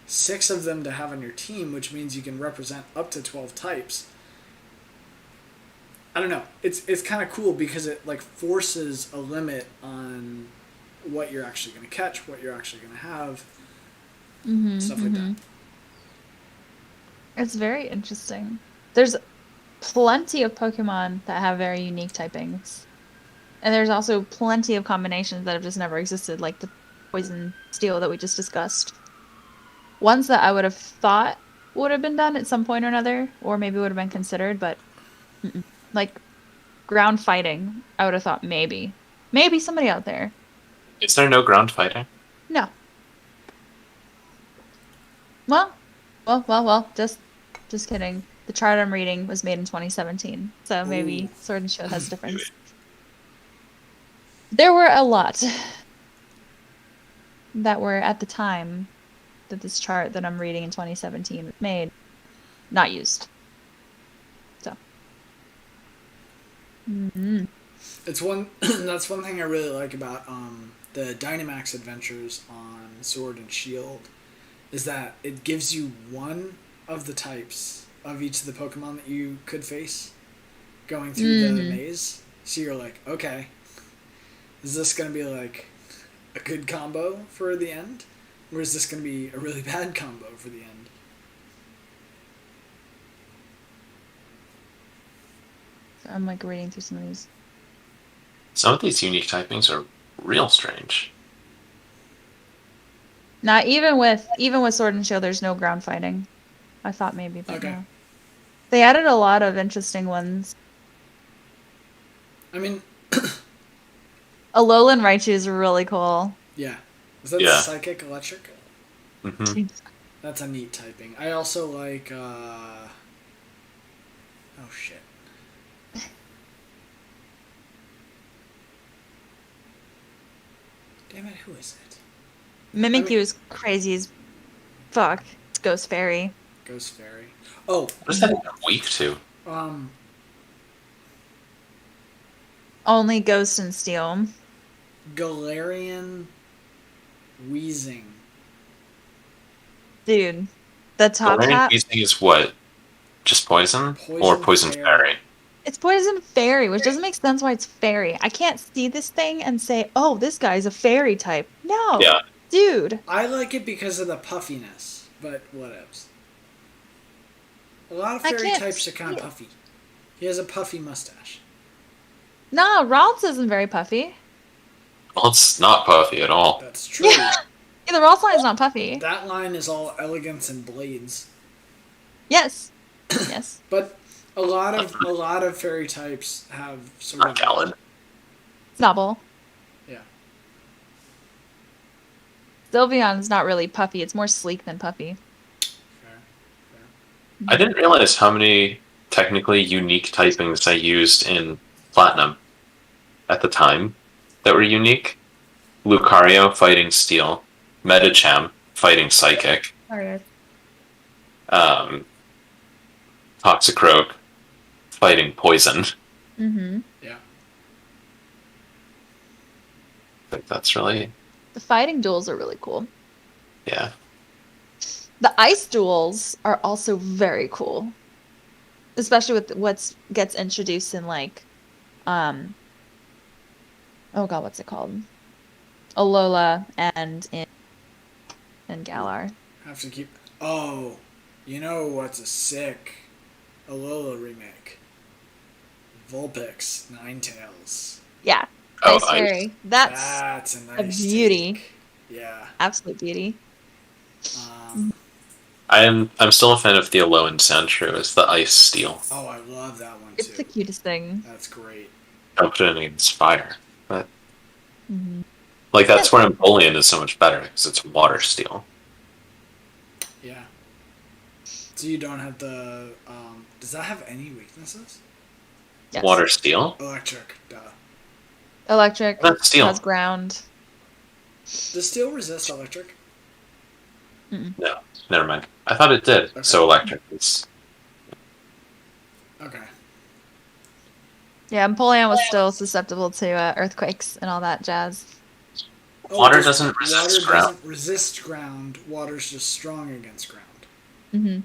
6 of them to have on your team, which means you can represent up to 12 types. I don't know. It's kind of cool because it like forces a limit on what you're actually going to catch, what you're actually going to have, stuff like that. It's very interesting. There's plenty of Pokemon that have very unique typings. And there's also plenty of combinations that have just never existed, like the Poison Steel that we just discussed. Ones that I would have thought would have been done at some point or another, or maybe would have been considered, but like ground fighting, I would have thought maybe somebody out there. Is there no ground fighting? No. Well, just kidding. The chart I'm reading was made in 2017, so maybe Sword and Shield has a difference. There were a lot that were at the time that this chart that I'm reading in 2017 was made, not used. So. It's one that's one thing I really like about the Dynamax adventures on Sword and Shield is that it gives you one of the types of each of the Pokemon that you could face going through the maze. So you're like, okay, is this going to be like a good combo for the end? Or is this going to be a really bad combo for the end? So I'm like reading through some of these. Some of these unique typings are real strange. Not even with Sword and Shield, there's no ground fighting. I thought maybe, but Okay. no. They added a lot of interesting ones. I mean, Alolan Raichu is really cool. yeah. Is that Yeah. Psychic Electric? Mm-hmm. That's a neat typing. I also like, oh shit. Damn it, who is it? Mimikyu is crazy as fuck. Ghost Fairy. Ghost Fairy. Oh, What is that weak to? Only Ghost and Steel. Galarian Wheezing. Dude, the top Galarian hat. Weezing is what? Just poison? Or Poison Fairy? It's Poison Fairy, which doesn't make sense why it's Fairy. I can't see this thing and say, oh, this guy's a Fairy type. No. Yeah. Dude. I like it because of the puffiness, but whatevs. A lot of fairy types are kind of puffy. He has a puffy mustache. No, Ralts isn't very puffy. Well, it's not puffy at all. That's true. Yeah, the Ralts line is not puffy. That line is all elegance and blades. Yes. Yes. But a lot of fairy types have sort of Valid. Snubble. Yeah. Sylveon's not really puffy. It's more sleek than puffy. Fair. I didn't realize how many technically unique typings I used in Platinum at the time that were unique. Lucario fighting Steel, Medicham fighting Psychic, Alright. Toxicroak fighting Poison. Mm-hmm. Yeah. I think that's really, The fighting duels are really cool. yeah. The ice duels are also very cool. Especially with what gets introduced in like oh god, what's it called? Alola and in Galar. Have to keep. Oh, you know what's a sick Alola remake? Vulpix Ninetales. Yeah. Oh, Ice Fairy. That's That's a nice beauty. take. Yeah. absolute beauty. I'm still a fan of the Alolan Sandshrew as the Ice Steel. Oh, I love that one too. It's the cutest thing. That's great. Don't put it against fire. But Mm-hmm. like that's where Empoleon is so much better because it's water steel. Yeah. So you don't have the. Does that have any weaknesses? Yes. Water steel? Electric. Duh. Electric. That's steel. Has ground. Does steel resist electric? No, never mind. I thought it did. Okay. So electric is. Okay. Yeah, Empoleon was still susceptible to earthquakes and all that jazz. Water just- doesn't resist water ground. doesn't resist ground. Water's just strong against ground. Mm-hmm.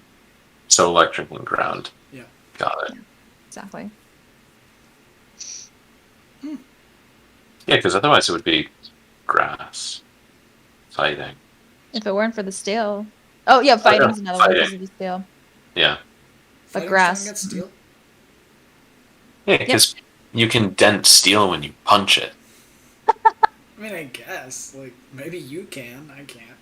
So electric and ground. Yeah. Got it. Exactly. Yeah, because otherwise it would be grass. Fighting. If it weren't for the steel. Oh yeah, fighting's another one because of the steel. Yeah. But Fighting grass. strong against steel? Yeah, because you can dent steel when you punch it. I mean, I guess. Like, maybe you can. I can't.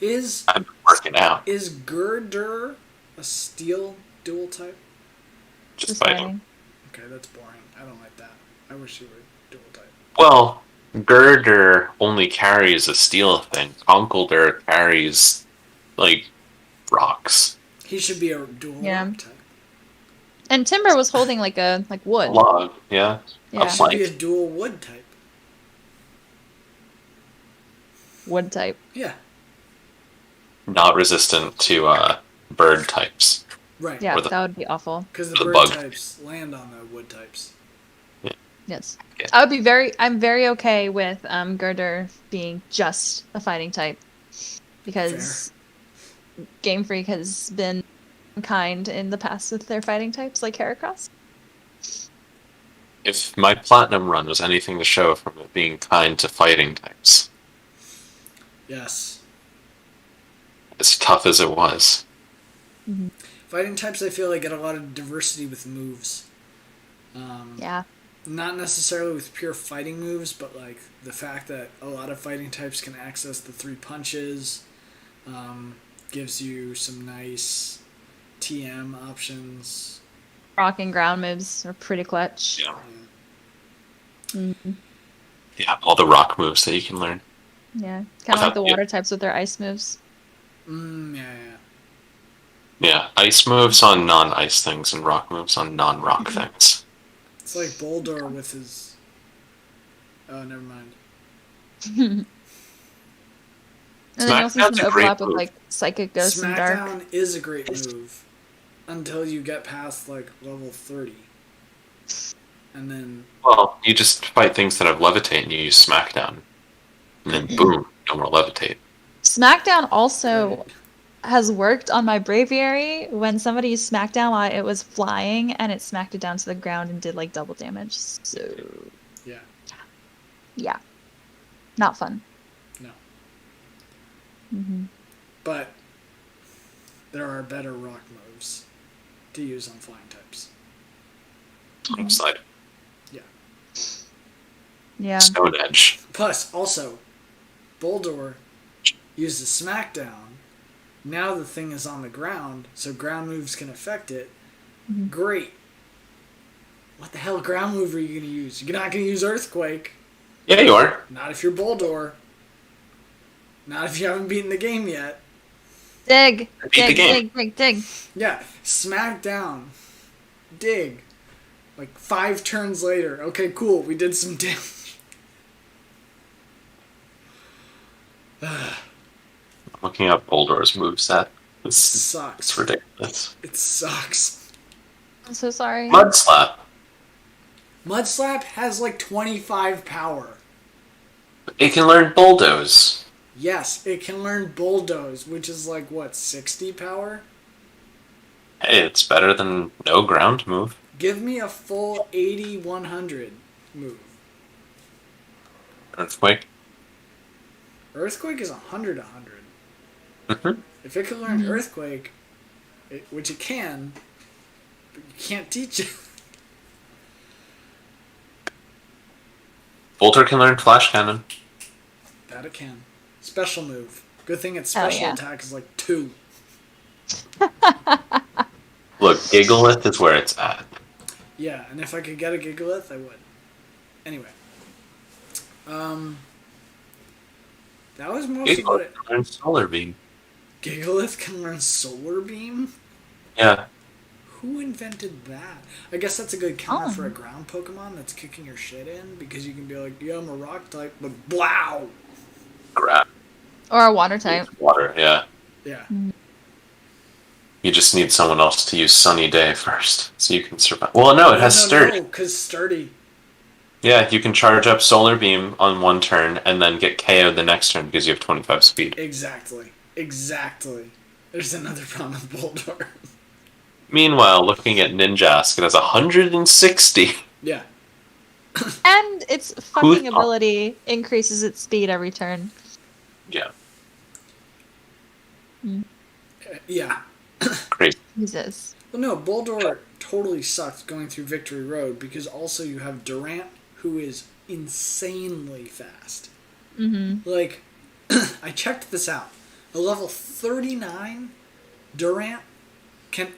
Is I'm working out. is Girder a steel dual type? Just fighting. Okay, that's boring. I don't like that. I wish you were dual type. Well, Girder only carries a steel thing. Conkeldurr carries, like, rocks. He should be a dual Yeah. rock type. And Timber was holding like wood. Log, yeah. Yeah. A He should be a plank. dual wood type. Wood type. Yeah. Not resistant to bird types. Right. Yeah, Or the- that would be awful. Because the the bird bug. types land on the wood types. Yes. Yeah. I'm very okay with Girder being just a fighting type. Because Game Freak has been kind in the past with their fighting types, like Heracross. If my platinum run was anything to show from it being kind to fighting types, Yes. as tough as it was. Fighting types, I feel like, get a lot of diversity with moves. Yeah. Not necessarily with pure fighting moves, but like the fact that a lot of fighting types can access the 3 punches gives you some nice TM options. Rock and ground moves are pretty clutch. Yeah. Mm-hmm. Yeah, all the rock moves that you can learn. Yeah. Kind of like the Yeah. water types with their ice moves. Yeah. Yeah, ice moves on non-ice things and rock moves on non-rock things. It's like Boulder with his. Oh, never mind. And then you also see SmackDown's some a great overlap with move. like Psychic Ghost and Dark. SmackDown is a great move until you get past like level 30. And then Well, you just fight things that have levitate and you use Smackdown. And then boom, no more levitate. SmackDown also has worked on my Braviary when somebody used Smackdown while it was flying and it smacked it down to the ground and did like double damage. So yeah. yeah, not fun. No. Mm-hmm. But there are better rock moves to use on flying types. Slide. Yeah. Yeah. Stone Edge. Plus, also, Boldor uses Smackdown. Now the thing is on the ground, so ground moves can affect it. Mhm. Great. What the hell ground move are you going to use? You're not going to use Earthquake. Yeah, you are. Not if you're Boldor. Not if you haven't beaten the game yet. Dig. Beat the game. Dig. Yeah, Smackdown. Dig. Like 5 turns later. Okay, cool. We did some damage. Looking up Boldor's moveset. It's Sucks. ridiculous. It sucks. I'm so sorry. Mud Slap. Mud Slap has like 25 power. It can learn Bulldoze. Yes, it can learn Bulldoze, which is like, what, 60 power? Hey, it's better than no ground move. Give me a full 80-100 move. Earthquake. Earthquake is 100-100. Mm-hmm. If it can learn Earthquake, which it can, but you can't teach it. Bolter can learn Flash Cannon. That it can. Special move. Good thing its special attack is like 2. Look, Gigalith is where it's at. Yeah, and if I could get a Gigalith, I would. Anyway. That was mostly what Gigalith it... can learn Solar Beam. Gigalith can learn Solar Beam? Yeah. Who invented that? I guess that's a good counter for a ground Pokemon that's kicking your shit in, because you can be like, yeah, I'm a rock type, but blow! Grab. Or a water type. Water, yeah. Yeah. You just need someone else to use Sunny Day first, so you can survive. Well, no, it has Sturdy. No, because Sturdy. Yeah, you can charge up Solar Beam on one turn and then get KO'd the next turn because you have 25 speed. Exactly. There's another problem with Boldor. Meanwhile, looking at Ninjask, it has 160. Yeah. And its fucking ability increases its speed every turn. Yeah. Yeah. Great. Jesus. Well, no, Boldor totally sucked going through Victory Road because also you have Durant, who is insanely fast. Mm-hmm. Like, I checked this out. A level 39 Durant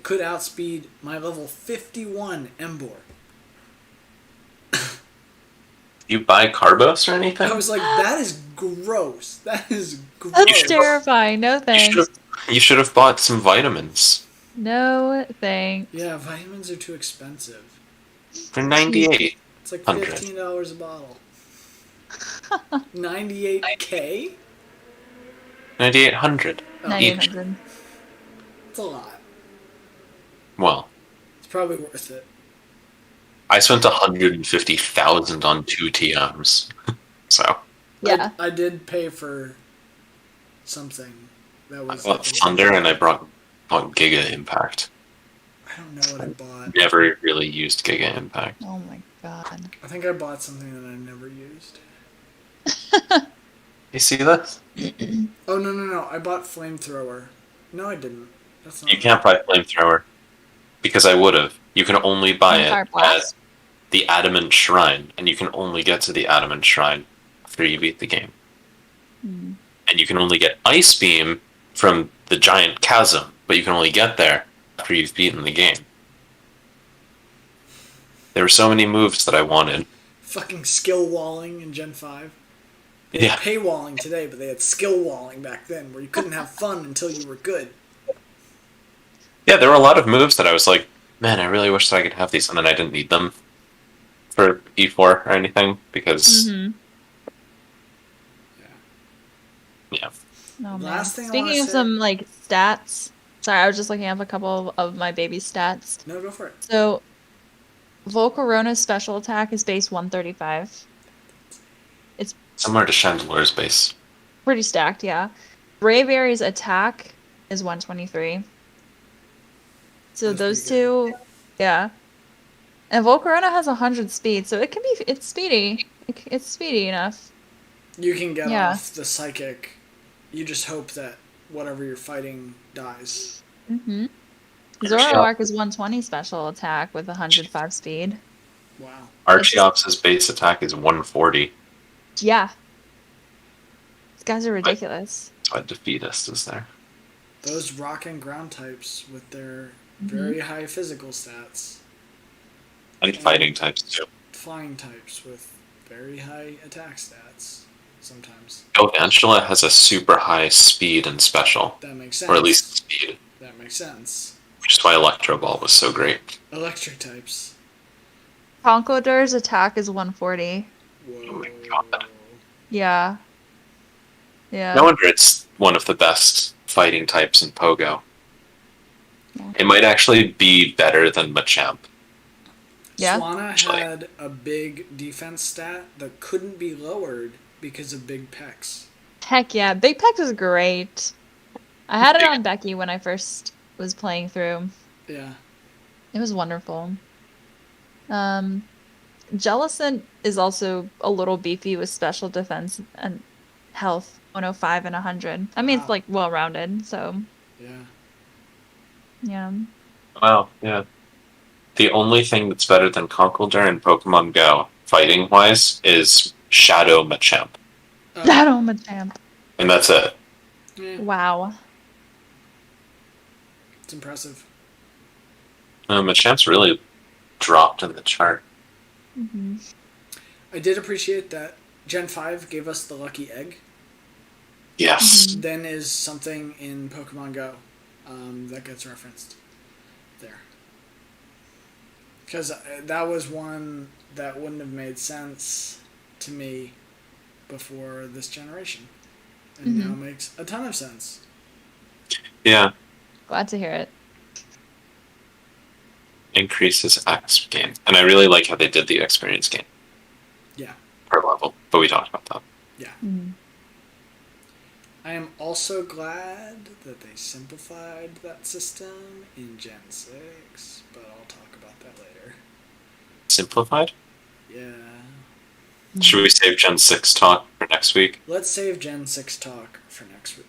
could outspeed my level 51 Embor. You buy Carbos or anything? I was like, that is gross. That is gross. That's terrifying. No thanks. You should have bought some vitamins. No thanks. Yeah, vitamins are too expensive. For 98. It's like 100. $15 a bottle. 98K? 9,800. 9,800. It's a lot. Well, It's probably worth it. I spent 150,000 on 2 TMs. So. Yeah. I did pay for something that I was... bought Thunder and I bought Giga Impact. I don't know what I bought. Never really used Giga Impact. Oh my god. I think I bought something that I never used. You see this? Oh, no. I bought Flamethrower. No, I didn't. That's not You can't buy Flamethrower. Because I would have. You can only buy it as the Adamant Shrine. And you can only get to the Adamant Shrine after you beat the game. Mm. And you can only get Ice Beam from the Giant Chasm. But you can only get there after you've beaten the game. There were so many moves that I wanted. Fucking skill walling in Gen 5. They Yeah. had paywalling today, but they had skill walling back then, where you couldn't have fun until you were good. Yeah, there were a lot of moves that I was like, man, I really wish that I could have these. And then I didn't need them for E4 or anything because... Mm-hmm. Yeah. Oh man. Last thing I Speaking wanna of say- some like stats, sorry, I was just looking up a couple of my baby's stats. No, go for it. So Volcarona's special attack is base 135. It's Similar to Chandeler's base. pretty stacked, yeah. Braviary's attack is 123. So That's those pretty good. two, yeah. And Volcarona has 100 speed, so it's speedy. It's speedy enough. You can get Yeah. off the psychic. You just hope that whatever you're fighting dies. Mm-hmm. Zoroark is 120 special attack with 105 speed. Wow. Archeops's base attack is 140. Yeah. These guys are ridiculous. So Defeatist is there. Those rock and ground types with their Mm-hmm. very high physical stats. And fighting types too. Flying types with very high attack stats sometimes. Galvantula has a super high speed and special. That makes sense. Or at least speed. That makes sense. Which is why Electro Ball was so great. Electric types. Conkeldurr's attack is 140. Whoa. Oh my God. Yeah. Yeah. No wonder it's one of the best fighting types in Pogo. Yeah. It might actually be better than Machamp. Yeah. Swanna had a big defense stat that couldn't be lowered because of big pecs. Heck yeah. Big Peck is great. I had it on Becky when I first was playing through. Yeah. It was wonderful. Jellicent is also a little beefy with special defense and health, 105 and 100. I mean, it's Wow. like well-rounded, so Yeah. yeah. Wow, yeah. The only thing that's better than Conkeldurr in Pokemon Go, fighting-wise, is Shadow Machamp. That Machamp. And that's it. Yeah, Wow. it's impressive. Machamp's really dropped in the chart. Mm-hmm. I did appreciate that Gen 5 gave us the lucky egg. Yes. Mm-hmm. Then is something in Pokemon Go that gets referenced there. Because that was one that wouldn't have made sense to me before this generation. And now makes a ton of sense. Yeah. Glad to hear it. Increases X gain. And I really like how they did the experience gain. Yeah. Per level. But we talked about that. Yeah. Mm-hmm. I am also glad that they simplified that system in Gen 6, but I'll talk about that later. Simplified? Yeah. Should we save Gen 6 talk for next week? Let's save Gen 6 talk for next week.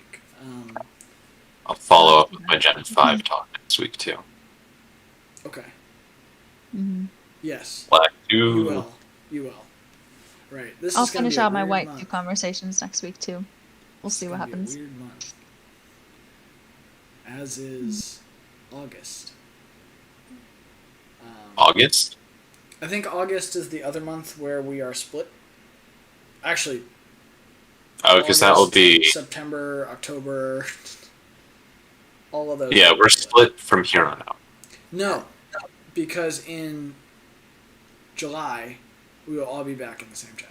I'll follow up with my Gen 5 talk next week too. Okay. Mm-hmm. Yes. Black You 2. will. You will. Right. This I'll is gonna finish be a out my weird white month. two conversations next week too. We'll see It's what gonna be a happens. weird month. As is August. August? I think August is the other month where we are split. Actually, Oh, because that will August, be... September, October. All of those. Yeah, we're split from here on out. No, because in July we will all be back in the same gen.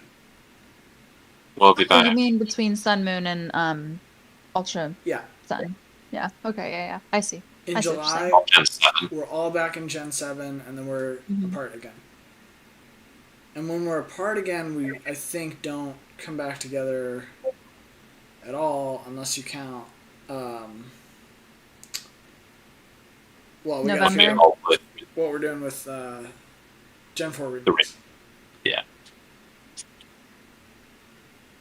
We'll be Oh, back. you mean between Sun, Moon, and Ultra Yeah. Sun? Yeah. Okay. Yeah. I see. In I see what you're July saying. Gen 7. we're all back in Gen 7, and then we're apart again. And when we're apart again, we, I think, don't come back together at all unless you count. Well, we gotta figure November. out what we're doing with Gen 4 remix. Yeah.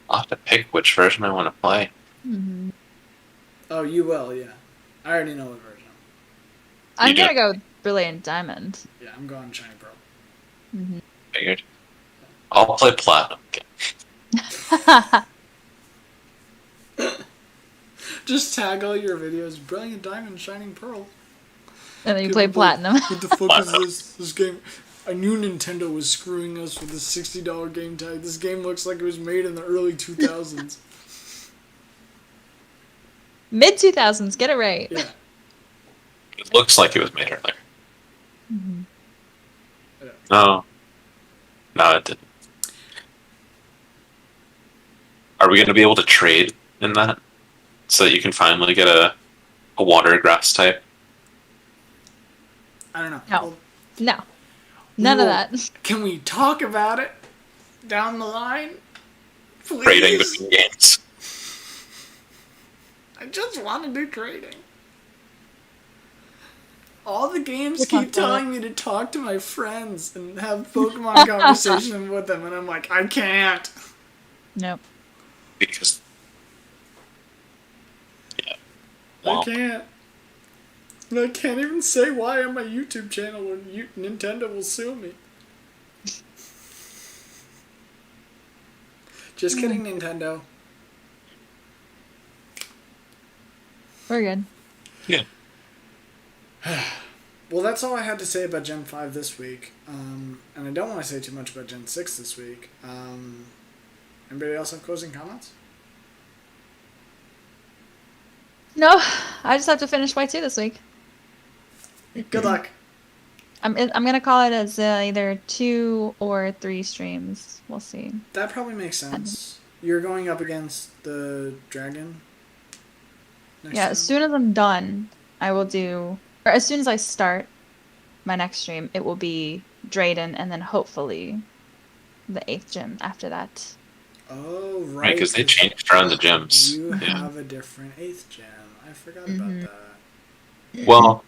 I'll have to pick which version I want to play. Mm-hmm. Oh, you will, yeah. I already know what version. I'm You do. gonna go Brilliant Diamond. Yeah, I'm going Shiny Pearl. Mm-hmm. Figured. I'll play Platinum again. Just tag all your videos, Brilliant Diamond, Shining Pearl. And then you People play like, Platinum. What the fuck is this? This game. I knew Nintendo was screwing us with this $60 game tag. This game looks like it was made in the early 2000s. Mid 2000s. Get it right. Yeah. It looks like it was made earlier. Mm-hmm. Yeah. No. No, it didn't. Are we going to be able to trade in that? so that you can finally get a water grass type? I don't know. No. Well, No. None of well, that. Can we talk about it down the line? Please? Trading between games. I just want to do trading. All the games We'll keep talk about telling me to talk to my friends and have Pokemon conversation with them, and I'm like, I can't. Nope. Because I can't. And I can't even say why on my YouTube channel, or Nintendo will sue me. Just kidding, Nintendo. We're good. Yeah. Well, that's all I had to say about Gen 5 this week. And I don't want to say too much about Gen 6 this week. Anybody else have closing comments? No, I just have to finish Y2 this week. Good luck. I'm gonna call it as either 2 or 3 streams. We'll see. That probably makes sense. You're going up against the dragon next Yeah, time? as soon as I'm done, I will do, or as soon as I start my next stream, it will be Drayden, and then hopefully the 8th gym after that. Oh, right. Right, because they changed around the gyms. You Yeah. have a different 8th gym. I forgot about that. Well,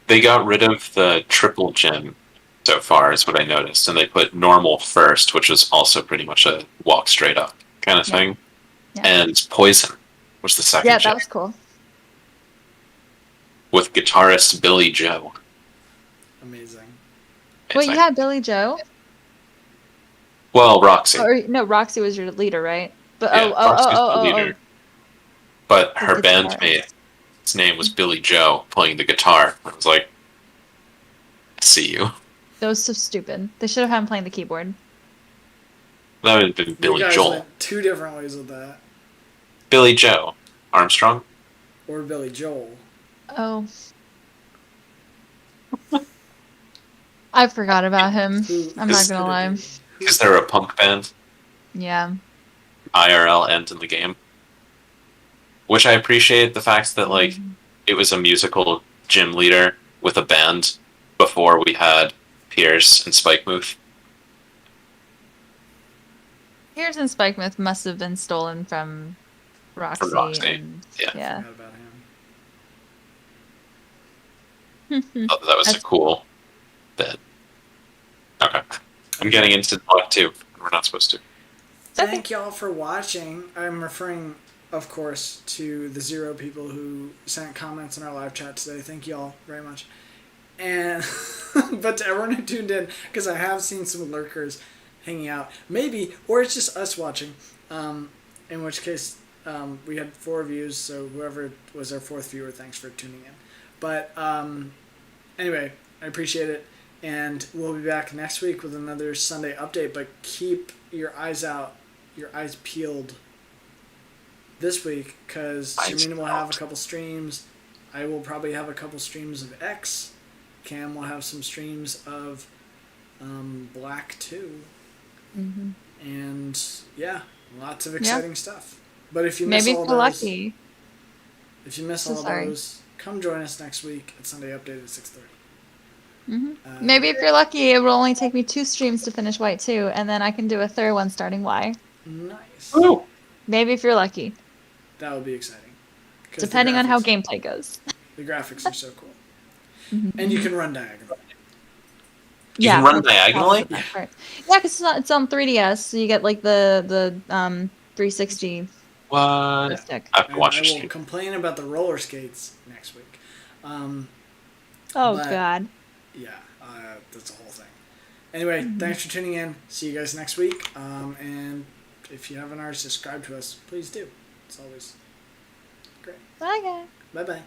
they got rid of the triple gym so far, is what I noticed, and they put normal first, which was also pretty much a walk straight up kind of thing. Yeah. And poison was the second Yeah, gym that was cool. with guitarist Billy Joe. Amazing. Wait, you had Billy Joe? Well, Roxy. Or no, Roxy was your leader, right? But Yeah, Roxy's the leader. But The her guitar. bandmate, his name was Billy Joe, playing the guitar. I was like, I see you. That was so stupid. They should have had him playing the keyboard. That would have been Billy You guys Joel. went two different ways with that. Billy Joe. Armstrong? Or Billy Joel. Oh. I forgot about him. I'm not gonna lie. Because they're a punk band, Yeah. IRL and in the game. Which I appreciate the fact that, like, it was a musical gym leader with a band before we had Pierce and Spike Muth. Pierce and Spike Myth must have been stolen from Roxy. From Roxy, And, yeah. yeah. Forgot about him. That was a cool bit. Okay. I'm getting into Block 2. We're not supposed to. Thank y'all for watching. I'm referring, of course, to the 0 people who sent comments in our live chat today. Thank y'all very much. And but to everyone who tuned in, because I have seen some lurkers hanging out, maybe, or it's just us watching. In which case, we had 4 views, so whoever was our 4th viewer, thanks for tuning in. But anyway, I appreciate it. And we'll be back next week with another Sunday update, but keep your eyes out, your eyes peeled this week, because Sirmina will have a couple streams. I will probably have a couple streams of X. Cam will have some streams of Black 2. Mm-hmm. And yeah, lots of exciting stuff. But if you miss Maybe all if those, you're lucky. if you miss all those, come join us next week at Sunday Update at 6:30. Mm-hmm. Maybe if you're lucky, it will only take me 2 streams to finish White 2, and then I can do a 3rd one starting Y. Nice. Ooh. Maybe if you're lucky. That would be exciting. Depending on how gameplay goes. The graphics are so cool. And you can run diagonally. You can run diagonally? Yeah, because it's on 3DS, so you get like the 360 What? stick. I have to watch I your will stream. complain about the roller skates next week. Oh, but- God. Yeah, that's a whole thing. Anyway, thanks for tuning in. See you guys next week. And if you haven't already subscribed to us, please do. It's always great. Okay. Bye-bye.